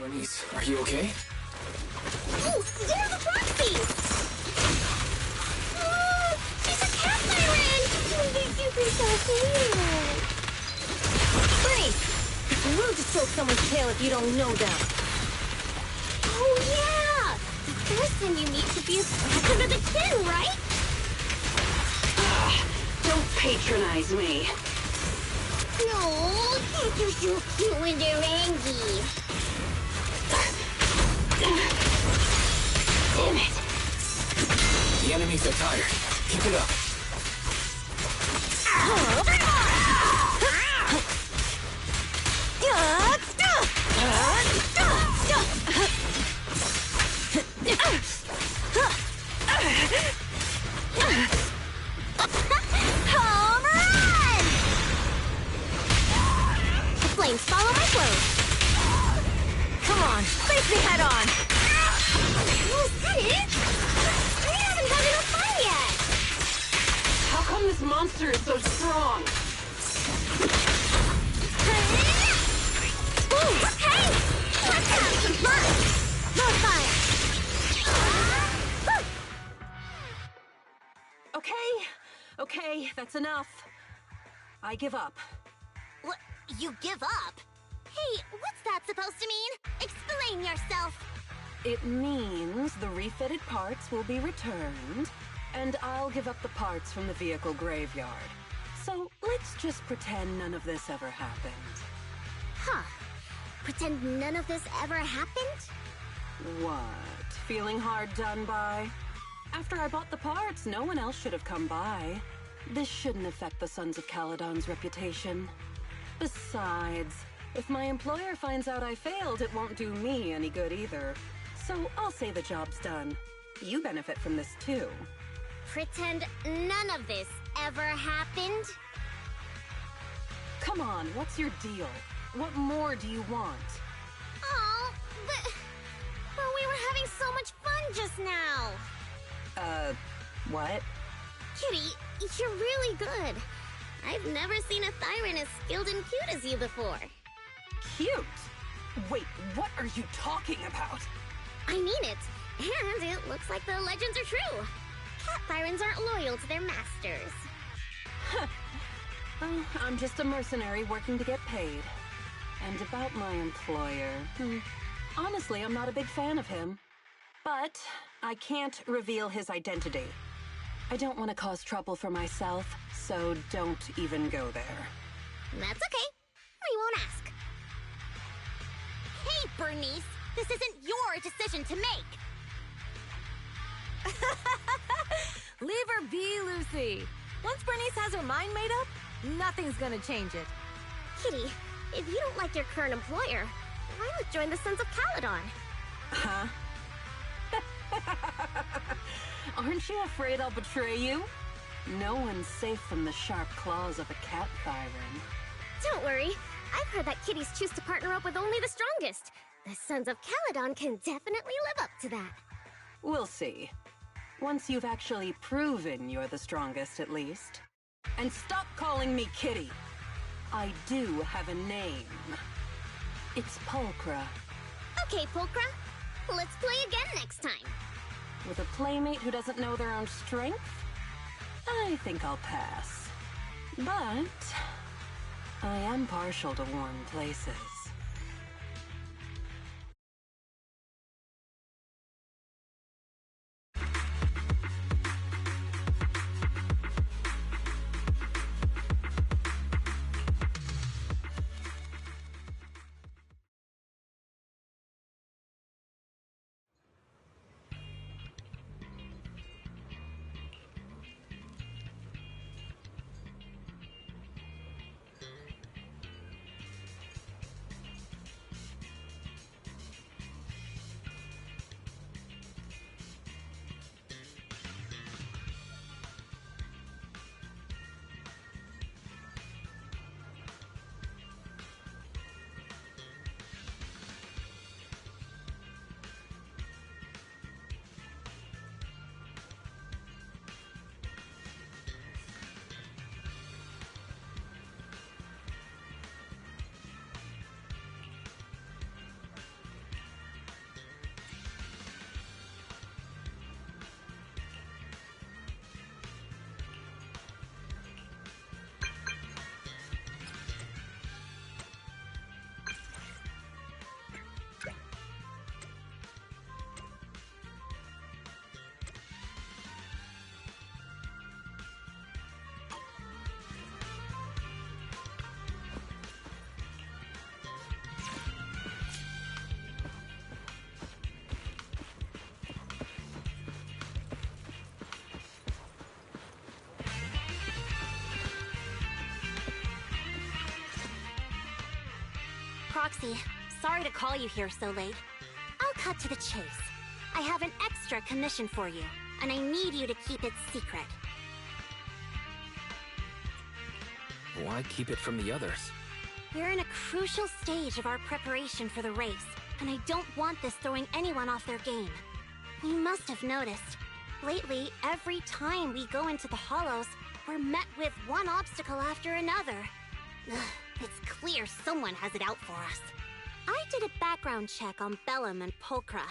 Bernice, are you okay? Oh, there's a Roxy! Oh, she's a cat siren! Oh, they're super so cute! Bernice! It's rude to stroke someone's tail if you don't know them. Oh, yeah! The first time you meet should be a scratch under the chin, right? Don't patronize me. No, cats are so cute when they're angry. Damn it. The enemies are tired. Keep it up. Home run! The flames follow my flow. Come on, face me head on! Was that it? We haven't had enough fun yet! How come this monster is so strong? Ooh, hey! Let's have some fun! More fire! Okay, that's enough. I give up. What? You give up? Hey, what's that supposed to mean? Explain yourself! It means the refitted parts will be returned, and I'll give up the parts from the vehicle graveyard. So let's just pretend none of this ever happened. Huh. Pretend none of this ever happened? What? Feeling hard done by? After I bought the parts, no one else should have come by. This shouldn't affect the Sons of Caledon's reputation. Besides, if my employer finds out I failed, it won't do me any good either. So I'll say the job's done. You benefit from this too. Pretend none of this ever happened? Come on, what's your deal? What more do you want? Oh, but we were having so much fun just now. What? Kitty, you're really good. I've never seen a Thyran as skilled and cute as you before. Cute? Wait, what are you talking about? I mean it. And it looks like the legends are true. Cat Thyrans aren't loyal to their masters. Well, I'm just a mercenary working to get paid. And about my employer, honestly, I'm not a big fan of him. But I can't reveal his identity. I don't want to cause trouble for myself, so don't even go there. That's okay. We won't ask. Hey, Bernice! This isn't your decision to make! Leave her be, Lucy. Once Bernice has her mind made up, nothing's gonna change it. Kitty, if you don't like your current employer, why not join the Sons of Caledon? Huh? Aren't you afraid I'll betray you? No one's safe from the sharp claws of a cat Thyran. Don't worry. I've heard that kitties choose to partner up with only the strongest. The Sons of Caledon can definitely live up to that. We'll see. Once you've actually proven you're the strongest, at least. And stop calling me Kitty. I do have a name. It's Pulchra. Okay, Pulchra. Let's play again next time. With a playmate who doesn't know their own strength? I think I'll pass. But I am partial to warm places. Proxy, sorry to call you here so late. I'll cut to the chase. I have an extra commission for you, and I need you to keep it secret. Why keep it from the others? We're in a crucial stage of our preparation for the race, and I don't want this throwing anyone off their game. You must have noticed. Lately, every time we go into the Hollows, we're met with one obstacle after another. Ugh, it's clear someone has it out for us. I did a background check on Bellum and Pulchra.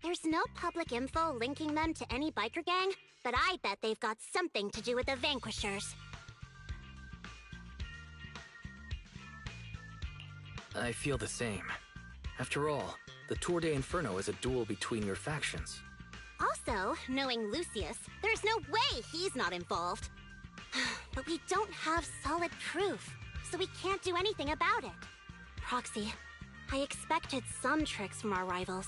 There's no public info linking them to any biker gang, but I bet they've got something to do with the Vanquishers. I feel the same. After all, the Tour de Inferno is a duel between your factions. Also, knowing Lucius, there's no way he's not involved. But we don't have solid proof, so we can't do anything about it. Proxy, I expected some tricks from our rivals,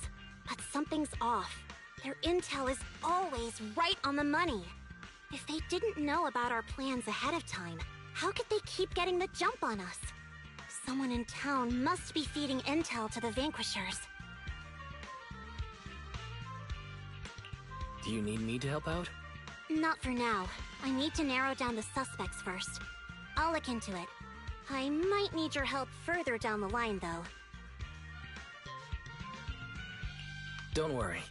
but something's off. Their intel is always right on the money. If they didn't know about our plans ahead of time, how could they keep getting the jump on us? Someone in town must be feeding intel to the Vanquishers. Do you need me to help out? Not for now. I need to narrow down the suspects first. I'll look into it. I might need your help further down the line, though. Don't worry.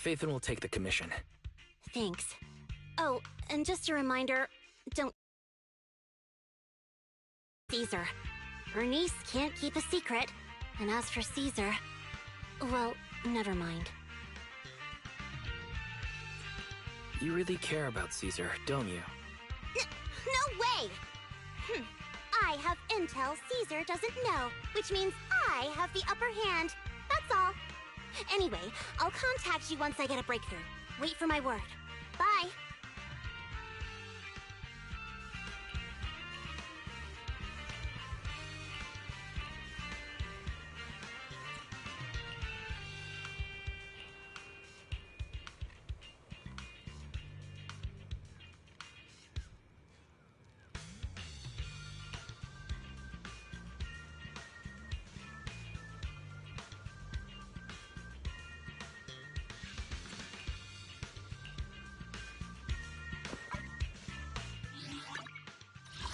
Phaethon will take the commission. Thanks. Oh, and just a reminder, don't... Caesar. Bernice can't keep a secret. And as for Caesar... well, never mind. You really care about Caesar, don't you? No way! I have intel Caesar doesn't know, which means I have the upper hand. That's all. Anyway, I'll contact you once I get a breakthrough. Wait for my word. Bye.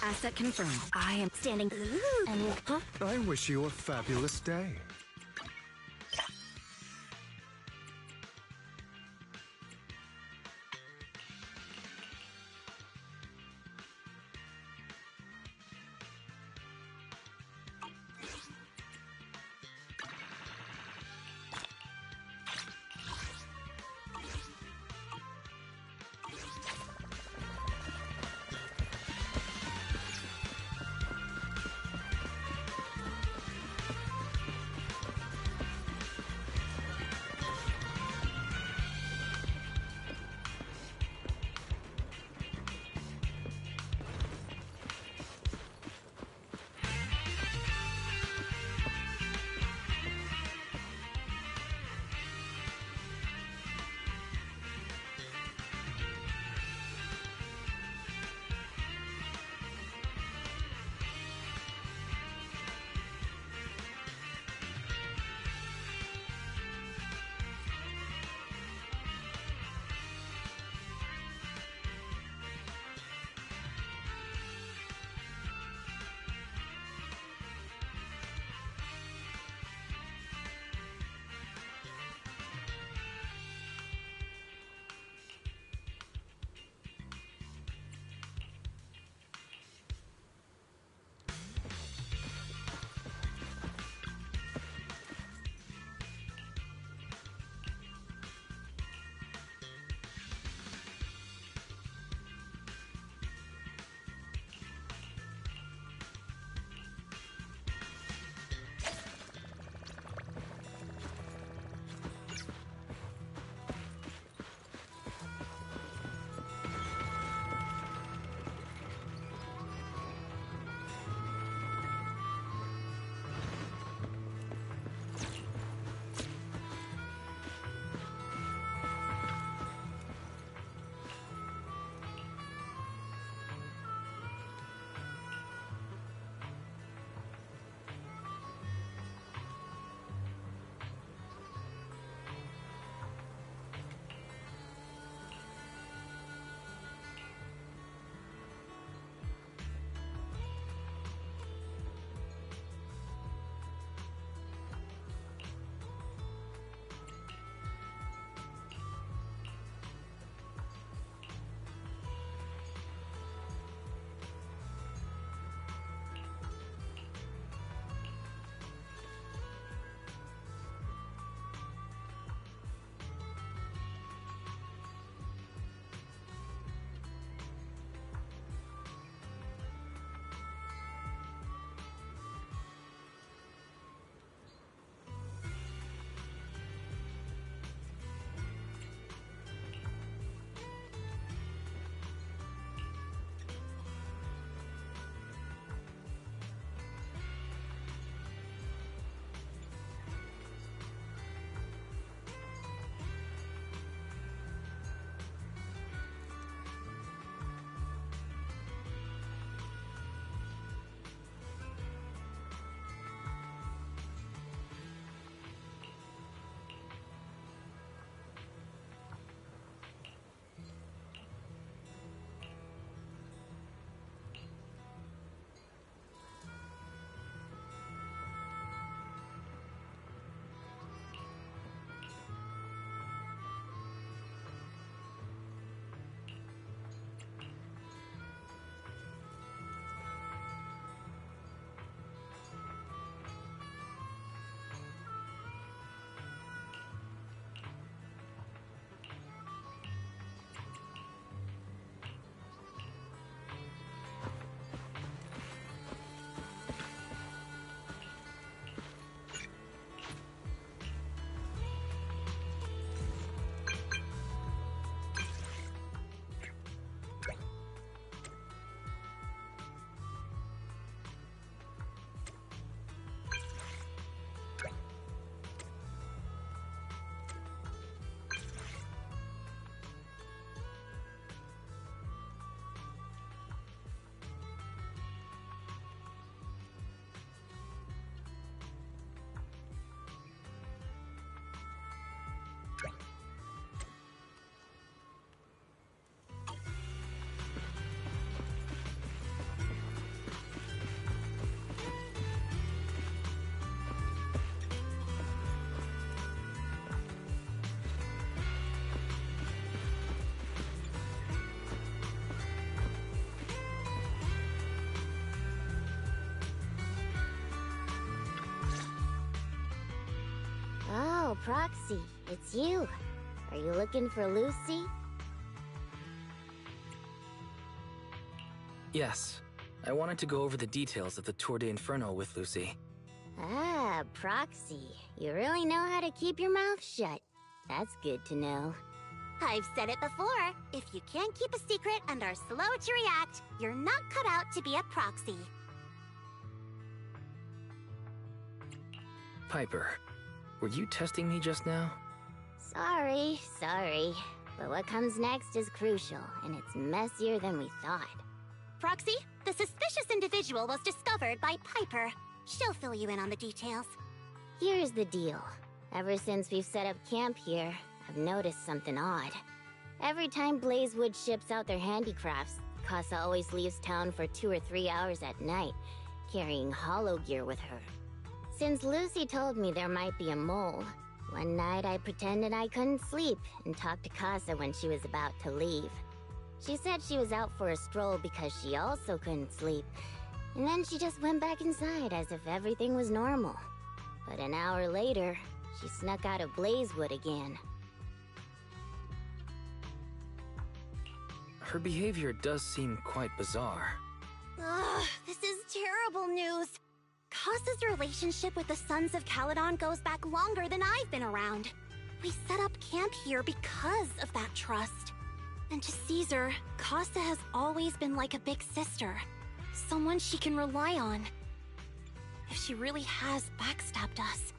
Asset confirmed. I am standing. I wish you a fabulous day. Oh, Proxy, it's you. Are you looking for Lucy? Yes. I wanted to go over the details of the Tour de Inferno with Lucy. Ah, Proxy. You really know how to keep your mouth shut. That's good to know. I've said it before. If you can't keep a secret and are slow to react, you're not cut out to be a proxy. Piper, were you testing me just now? Sorry. But what comes next is crucial, and it's messier than we thought. Proxy, the suspicious individual was discovered by Piper. She'll fill you in on the details. Here's the deal. Ever since we've set up camp here, I've noticed something odd. Every time Blazewood ships out their handicrafts, Casa always leaves town for 2 or 3 hours at night, carrying hollow gear with her. Since Lucy told me there might be a mole, one night I pretended I couldn't sleep and talked to Casa when she was about to leave. She said she was out for a stroll because she also couldn't sleep, and then she just went back inside as if everything was normal. But an hour later, she snuck out of Blazewood again. Her behavior does seem quite bizarre. Ugh, this is terrible news. Casa's relationship with the Sons of Caledon goes back longer than I've been around. We set up camp here because of that trust. And to Caesar, Casa has always been like a big sister. Someone she can rely on. If she really has backstabbed us.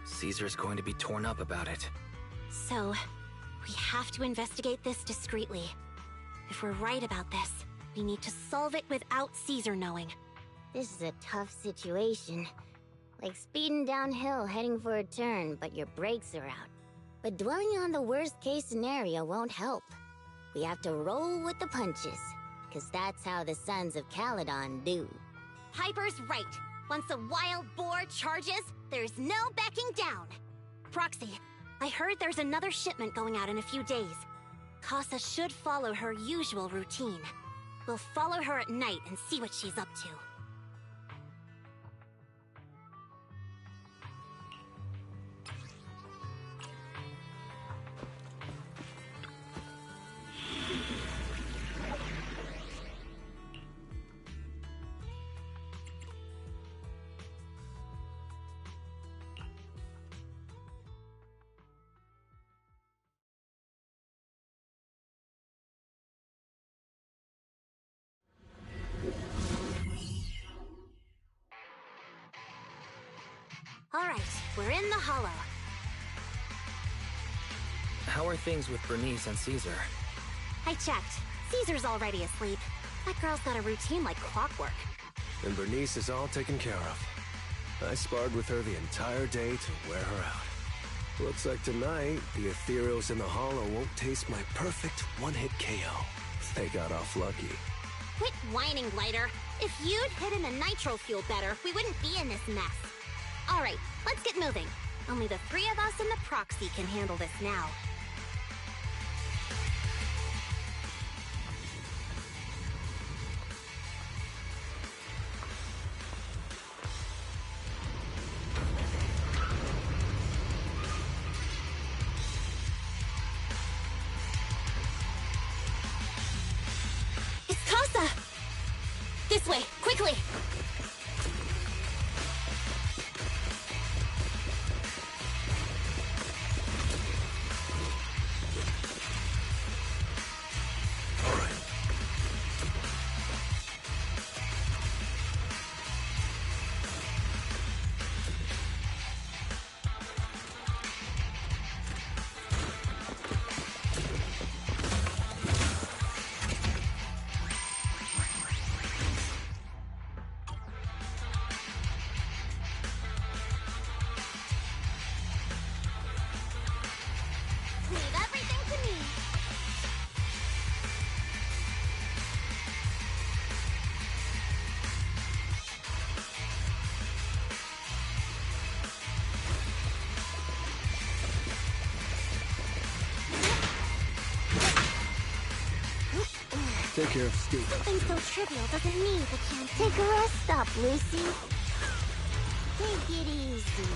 Caesar's going to be torn up about it. So, we have to investigate this discreetly. If we're right about this, we need to solve it without Caesar knowing. This is a tough situation. Like speeding downhill heading for a turn, but your brakes are out. But dwelling on the worst-case scenario won't help. We have to roll with the punches, because that's how the Sons of Caledon do. Piper's right. Once a wild boar charges, there's no backing down. Proxy, I heard there's another shipment going out in a few days. Casa should follow her usual routine. We'll follow her at night and see what she's up to. Alright, we're in the hollow. How are things with Bernice and Caesar? I checked. Caesar's already asleep. That girl's got a routine like clockwork. And Bernice is all taken care of. I sparred with her the entire day to wear her out. Looks like tonight, the ethereals in the hollow won't taste my perfect one-hit KO. They got off lucky. Quit whining, Lighter. If you'd hidden the nitro fuel better, we wouldn't be in this mess. Alright, let's get moving. Only the 3 of us and the proxy can handle this now. It's Casa! This way, quickly! Take care of Steve. Something so trivial doesn't need the camp. Take a rest stop, Lucy. Take it easy.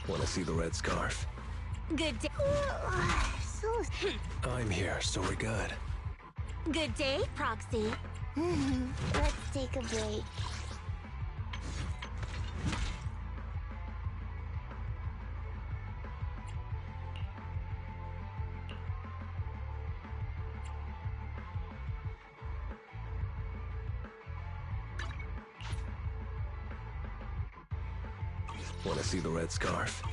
Want to see the red scarf? Good day. I'm here, so we're good. Good day, Proxy. Let's take a break. Want to see the red scarf?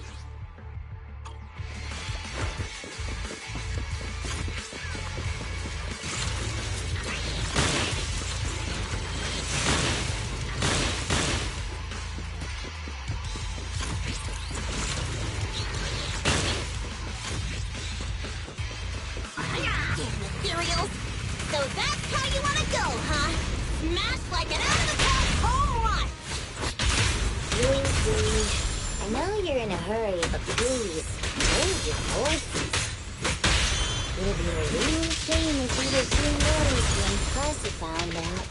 Materials. So that's how you want to go, huh? Smash like an out-of-the-park home run! Lucy, I know you're in a hurry, but please, hold your horses. It would be a real shame if you were too noticed when Pussy found out.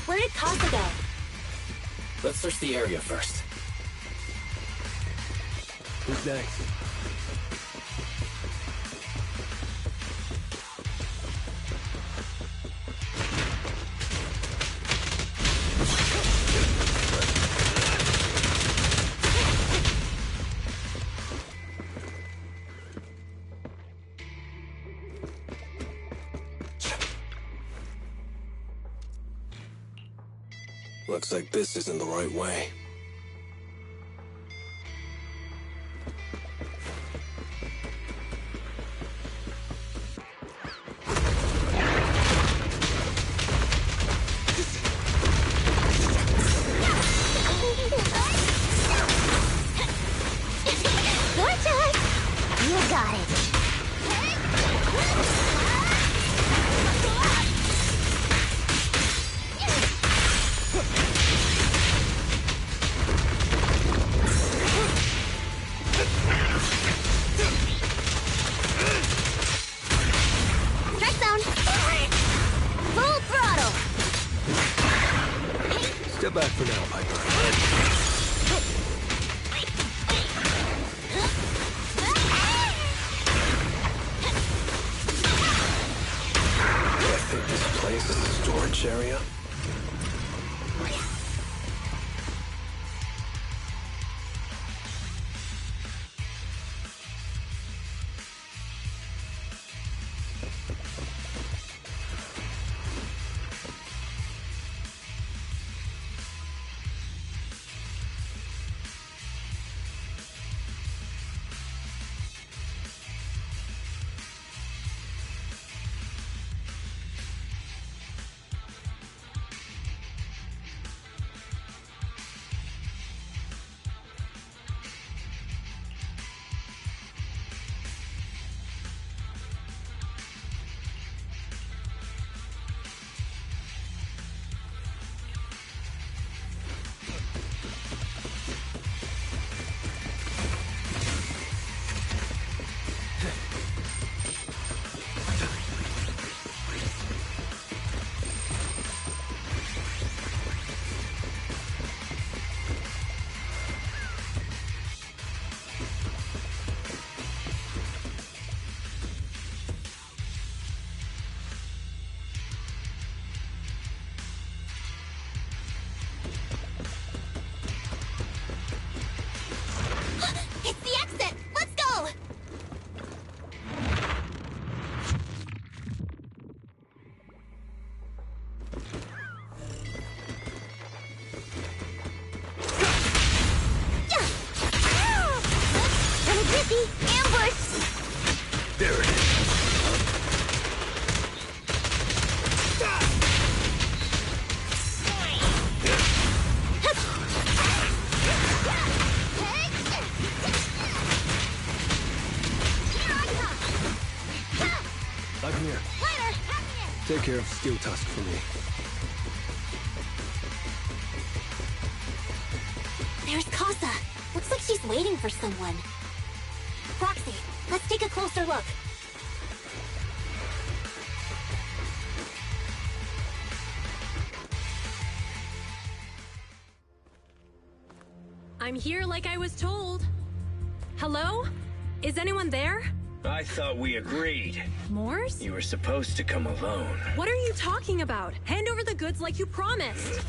Where did Casa go? Let's search the area first. Who's next? Looks like this isn't the right way. You got it. Strike zone. Full throttle. Step back for now, Piper. I think this place is a storage area. I come here. Later! Take care of Steel Tusk for me. There's Casa. Looks like she's waiting for someone. Roxy, let's take a closer look. I'm here like I was told. Hello? Is anyone there? I thought we agreed. Morse? You were supposed to come alone. What are you talking about? Hand over the goods like you promised.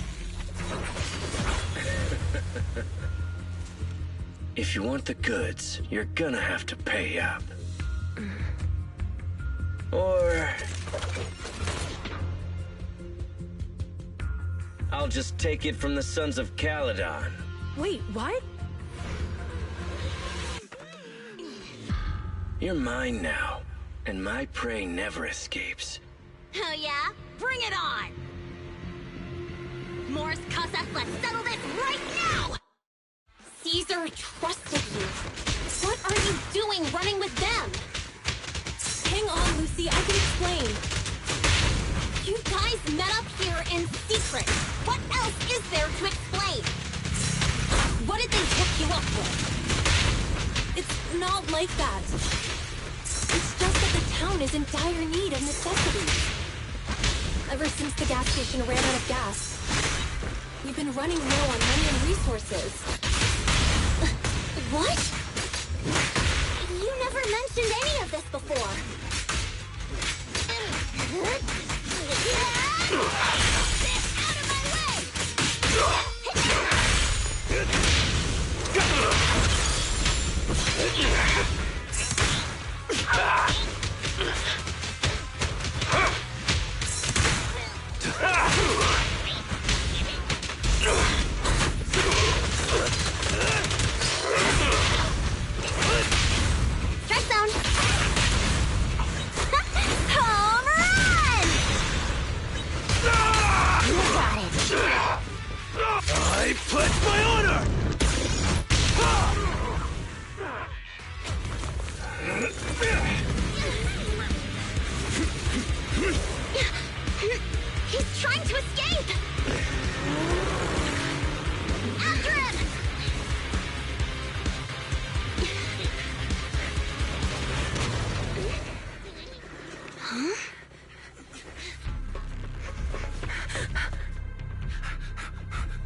If you want the goods, you're gonna have to pay up. Or... I'll just take it from the Sons of Caledon. Wait, what? You're mine now, and my prey never escapes. Oh yeah? Bring it on! Morse, Casa, let's settle this right now! Caesar trusted you. What are you doing running with them? Hang on, Lucy, I can explain. You guys met up here in secret. What else is there to explain? What did they hook you up with? It's not like that. It's just that the town is in dire need of necessities. Ever since the gas station ran out of gas, we've been running low on money and resources. What? You never mentioned any of this before. Get out of my way! Strike zone! Home run! You got it. I pledge my honor! He's trying to escape! After him! Huh?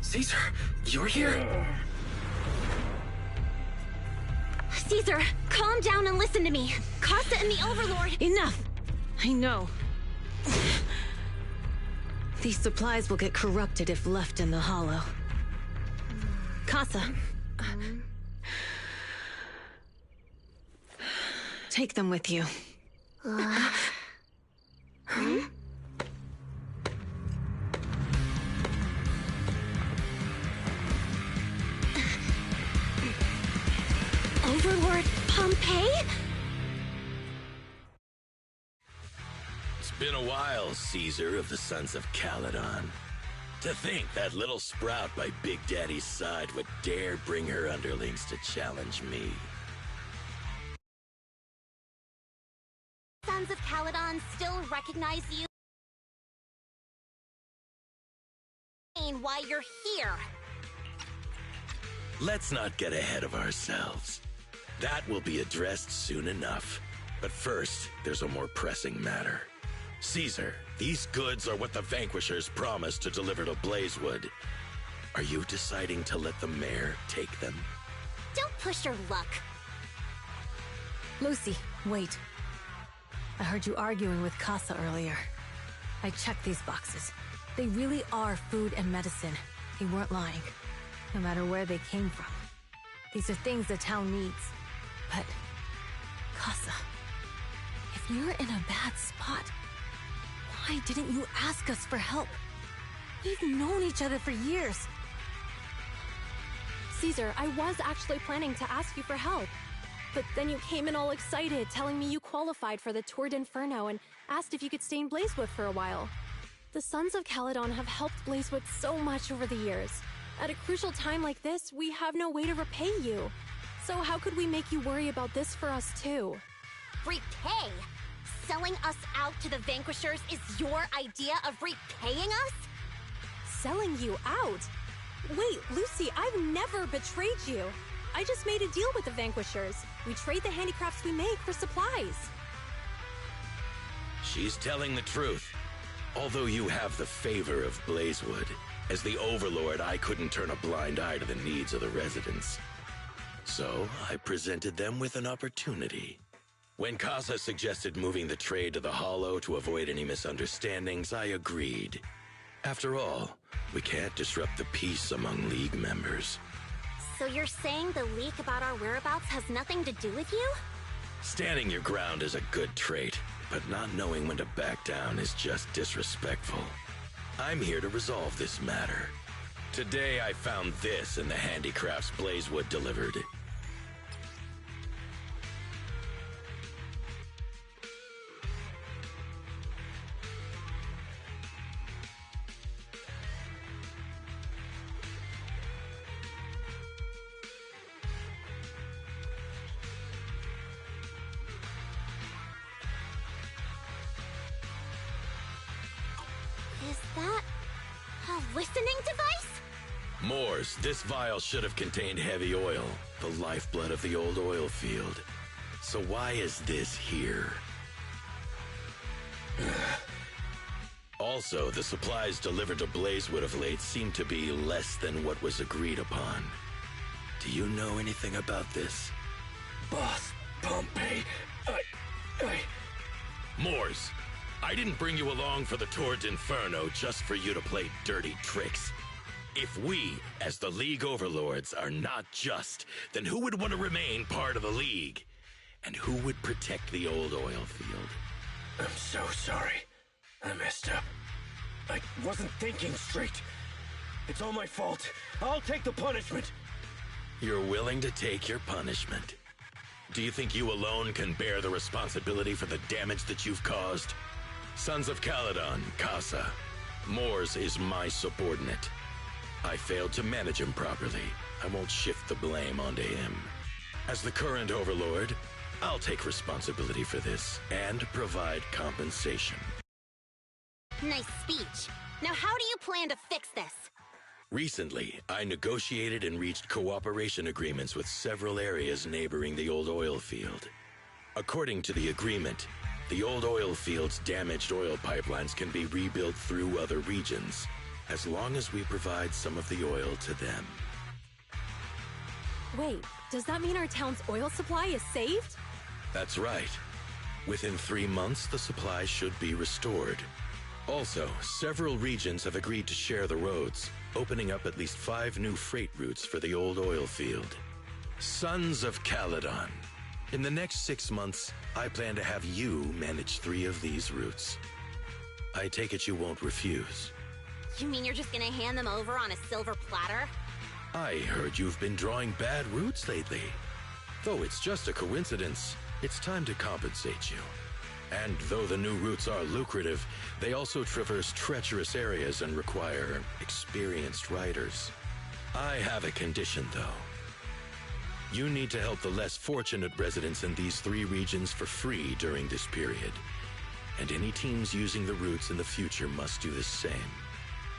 Caesar, you're here? Caesar, calm down and listen to me. Costa and the Overlord... Enough! I know. These supplies will get corrupted if left in the hollow. Casa. Take them with you. Overlord Pompeii? It's been a while, Caesar of the Sons of Caledon. To think that little sprout by Big Daddy's side would dare bring her underlings to challenge me. Sons of Caledon still recognize you? Why you're here? Let's not get ahead of ourselves. That will be addressed soon enough. But first, there's a more pressing matter. Caesar, these goods are what the Vanquishers promised to deliver to Blazewood. Are you deciding to let the mayor take them? Don't push your luck. Lucy, wait. I heard you arguing with Casa earlier. I checked these boxes. They really are food and medicine. They weren't lying, no matter where they came from. These are things the town needs. But, Casa, if you're in a bad spot, why didn't you ask us for help? We've known each other for years. Caesar, I was actually planning to ask you for help. But then you came in all excited, telling me you qualified for the Tour d'Inferno and asked if you could stay in Blazewood for a while. The Sons of Caledon have helped Blazewood so much over the years. At a crucial time like this, we have no way to repay you. So how could we make you worry about this for us too? Repay? Selling us out to the Vanquishers is your idea of repaying us? Selling you out? Wait, Lucy, I've never betrayed you. I just made a deal with the Vanquishers. We trade the handicrafts we make for supplies. She's telling the truth. Although you have the favor of Blazewood, as the Overlord, I couldn't turn a blind eye to the needs of the residents. So, I presented them with an opportunity. When Casa suggested moving the trade to the Hollow to avoid any misunderstandings, I agreed. After all, we can't disrupt the peace among League members. So you're saying the leak about our whereabouts has nothing to do with you? Standing your ground is a good trait, but not knowing when to back down is just disrespectful. I'm here to resolve this matter. Today I found this in the handicrafts Blazewood delivered. Is that a listening device? Moors, this vial should have contained heavy oil, the lifeblood of the old oil field. So why is this here? Also, the supplies delivered to Blazewood of late seem to be less than what was agreed upon. Do you know anything about this? Boss, Pompey, Moors, I didn't bring you along for the Tour d'Inferno just for you to play dirty tricks. If we, as the League Overlords, are not just, then who would want to remain part of the League? And who would protect the old oil field? I'm so sorry. I messed up. I wasn't thinking straight. It's all my fault. I'll take the punishment. You're willing to take your punishment. Do you think you alone can bear the responsibility for the damage that you've caused? Sons of Caledon, Casa. Moors is my subordinate. I failed to manage him properly. I won't shift the blame onto him. As the current Overlord, I'll take responsibility for this and provide compensation. Nice speech. Now how do you plan to fix this? Recently, I negotiated and reached cooperation agreements with several areas neighboring the old oil field. According to the agreement, the old oil field's damaged oil pipelines can be rebuilt through other regions, as long as we provide some of the oil to them. Wait, does that mean our town's oil supply is saved? That's right. Within 3 months, the supply should be restored. Also, several regions have agreed to share the roads, opening up at least 5 new freight routes for the old oil field. Sons of Caledon. In the next 6 months, I plan to have you manage 3 of these routes. I take it you won't refuse. You mean you're just gonna hand them over on a silver platter? I heard you've been drawing bad routes lately. Though it's just a coincidence, it's time to compensate you. And though the new routes are lucrative, they also traverse treacherous areas and require experienced riders. I have a condition, though. You need to help the less fortunate residents in these 3 regions for free during this period. And any teams using the routes in the future must do the same.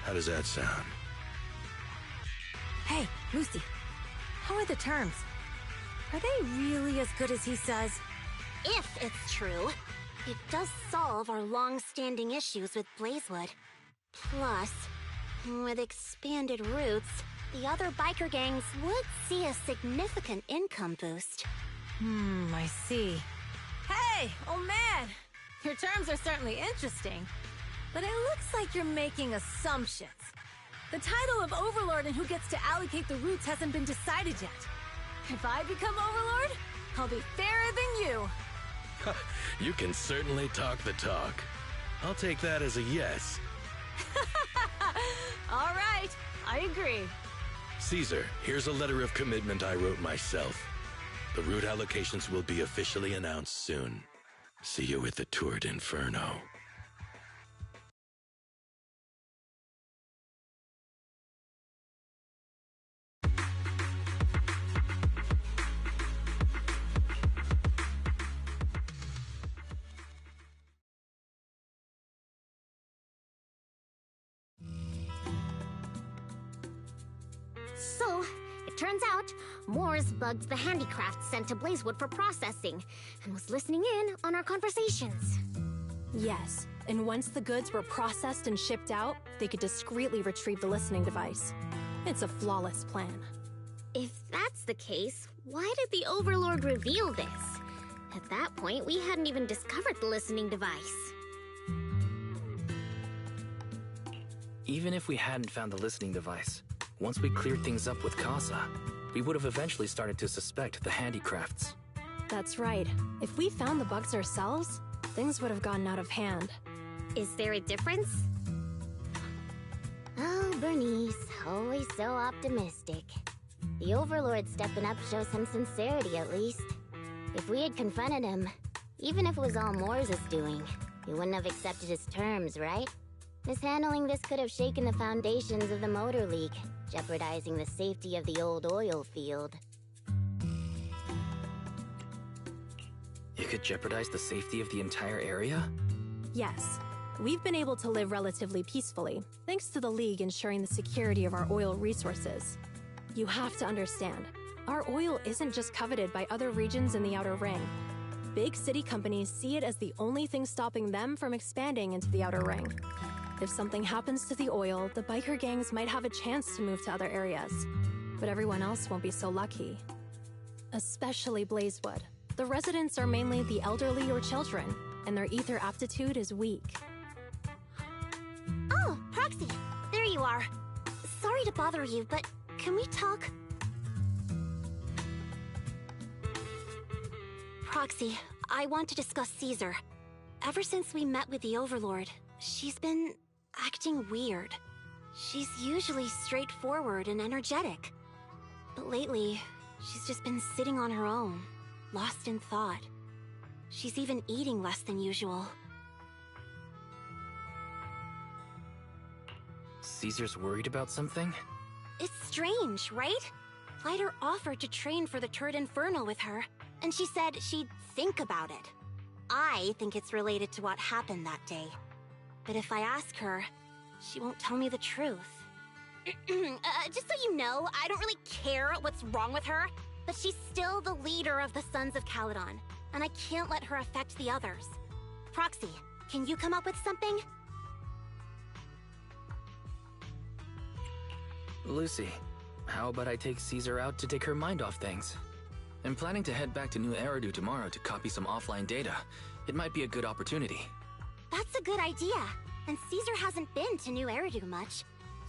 How does that sound? Hey, Lucy. How are the terms? Are they really as good as he says? If it's true, it does solve our long-standing issues with Blazewood. Plus, with expanded routes, the other biker gangs would see a significant income boost. I see. Hey, old man! Your terms are certainly interesting, but it looks like you're making assumptions. The title of Overlord and who gets to allocate the routes hasn't been decided yet. If I become Overlord, I'll be fairer than you. You can certainly talk the talk. I'll take that as a yes. All right, I agree. Caesar, here's a letter of commitment I wrote myself. The route allocations will be officially announced soon. See you at the Tour d'Inferno. So, it turns out, Moores bugged the handicraft sent to Blazewood for processing, and was listening in on our conversations. Yes, and once the goods were processed and shipped out, they could discreetly retrieve the listening device. It's a flawless plan. If that's the case, why did the Overlord reveal this? At that point, we hadn't even discovered the listening device. Even if we hadn't found the listening device, once we cleared things up with Casa, we would have eventually started to suspect the handicrafts. That's right. If we found the bugs ourselves, things would have gotten out of hand. Is there a difference? Oh, Bernice, always so optimistic. The Overlord stepping up shows some sincerity, at least. If we had confronted him, even if it was all Moores' doing, he wouldn't have accepted his terms, right? Mishandling this could have shaken the foundations of the Motor League, jeopardizing the safety of the old oil field. It could jeopardize the safety of the entire area? Yes. We've been able to live relatively peacefully, thanks to the League ensuring the security of our oil resources. You have to understand, our oil isn't just coveted by other regions in the Outer Ring. Big city companies see it as the only thing stopping them from expanding into the Outer Ring. If something happens to the oil, the biker gangs might have a chance to move to other areas. But everyone else won't be so lucky. Especially Blazewood. The residents are mainly the elderly or children, and their ether aptitude is weak. Oh, Proxy! There you are. Sorry to bother you, but can we talk? Proxy, I want to discuss Caesar. Ever since we met with the Overlord, she's been acting weird. She's usually straightforward and energetic. But lately, she's just been sitting on her own, lost in thought. She's even eating less than usual. Caesar's worried about something? It's strange, right? Lighter offered to train for the Turd Inferno with her, and she said she'd think about it. I think it's related to what happened that day. But if I ask her, she won't tell me the truth. Just so you know, I don't really care what's wrong with her, but she's still the leader of the Sons of Caledon, and I can't let her affect the others. Proxy, can you come up with something? Lucy, how about I take Caesar out to take her mind off things? I'm planning to head back to New Eridu tomorrow to copy some offline data. It might be a good opportunity. That's a good idea. And Caesar hasn't been to New Eridu much.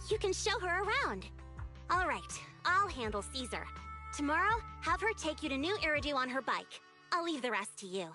You can show her around. All right, I'll handle Caesar. Tomorrow, have her take you to New Eridu on her bike. I'll leave the rest to you.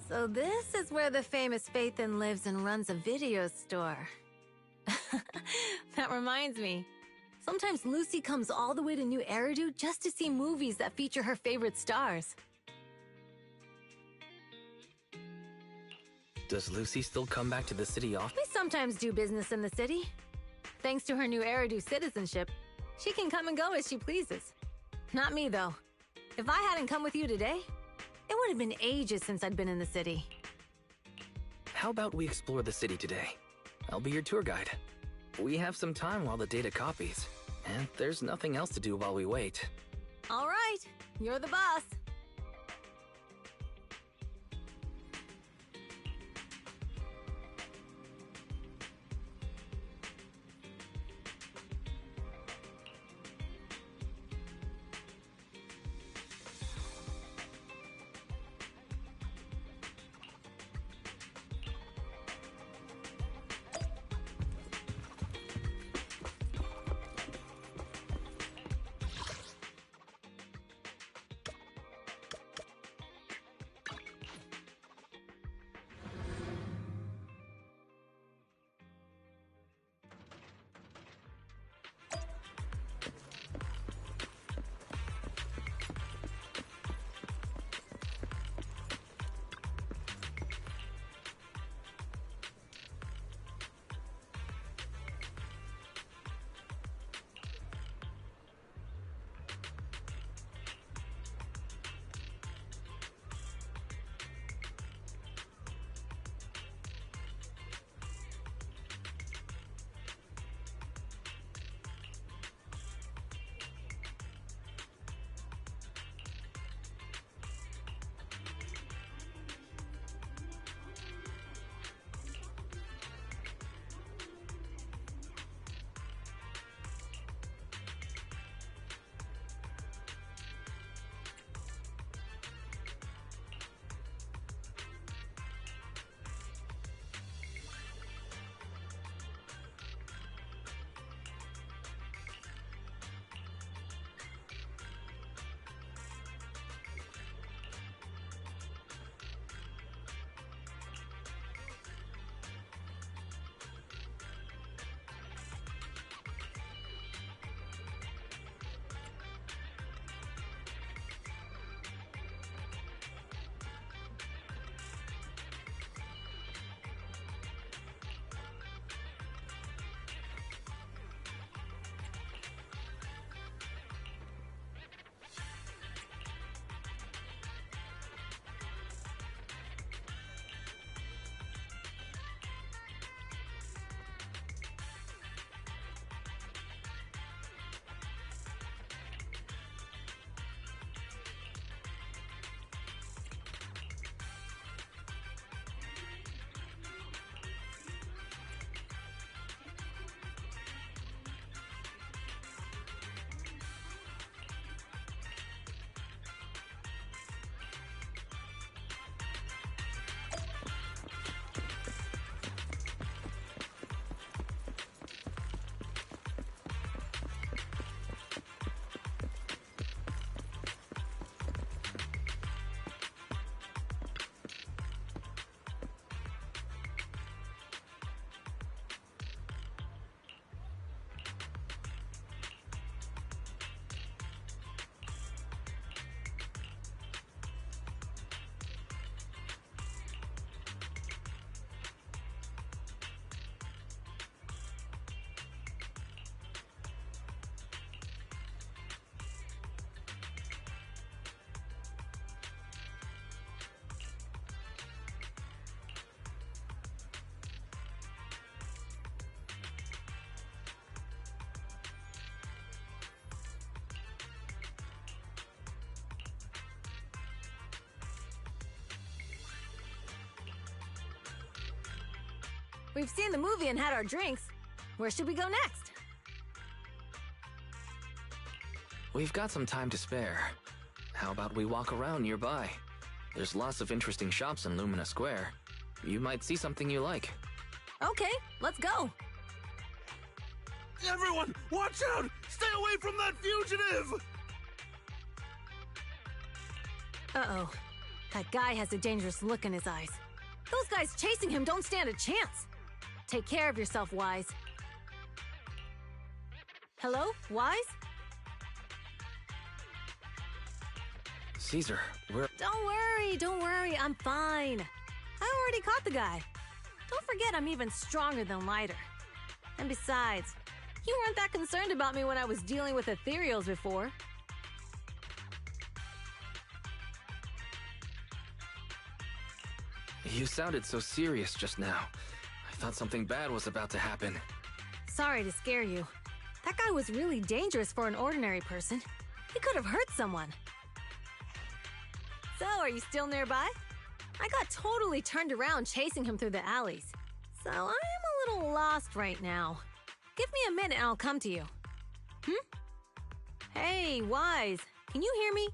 So this is where the famous Phaethon lives and runs a video store. That reminds me. Sometimes Lucy comes all the way to New Eridu just to see movies that feature her favorite stars. Does Lucy still come back to the city often? We sometimes do business in the city. Thanks to her New Eridu citizenship, she can come and go as she pleases. Not me, though. If I hadn't come with you today, it would have been ages since I'd been in the city. How about we explore the city today? I'll be your tour guide. We have some time while the data copies, and there's nothing else to do while we wait. All right, you're the boss. We've seen the movie and had our drinks. Where should we go next? We've got some time to spare. How about we walk around nearby? There's lots of interesting shops in Lumina Square. You might see something you like. Okay, let's go. Everyone, watch out! Stay away from that fugitive! Uh-oh. That guy has a dangerous look in his eyes. Those guys chasing him don't stand a chance. Take care of yourself, Wise. Hello, Wise? Caesar, we're... Don't worry, I'm fine. I already caught the guy. Don't forget I'm even stronger than Lighter. And besides, you weren't that concerned about me when I was dealing with ethereals before. You sounded so serious just now. I thought something bad was about to happen. Sorry to scare you. That guy was really dangerous for an ordinary person. He could have hurt someone. So, are you still nearby? I got totally turned around chasing him through the alleys. So, I am a little lost right now. Give me a minute and I'll come to you. Hey, Wise, can you hear me?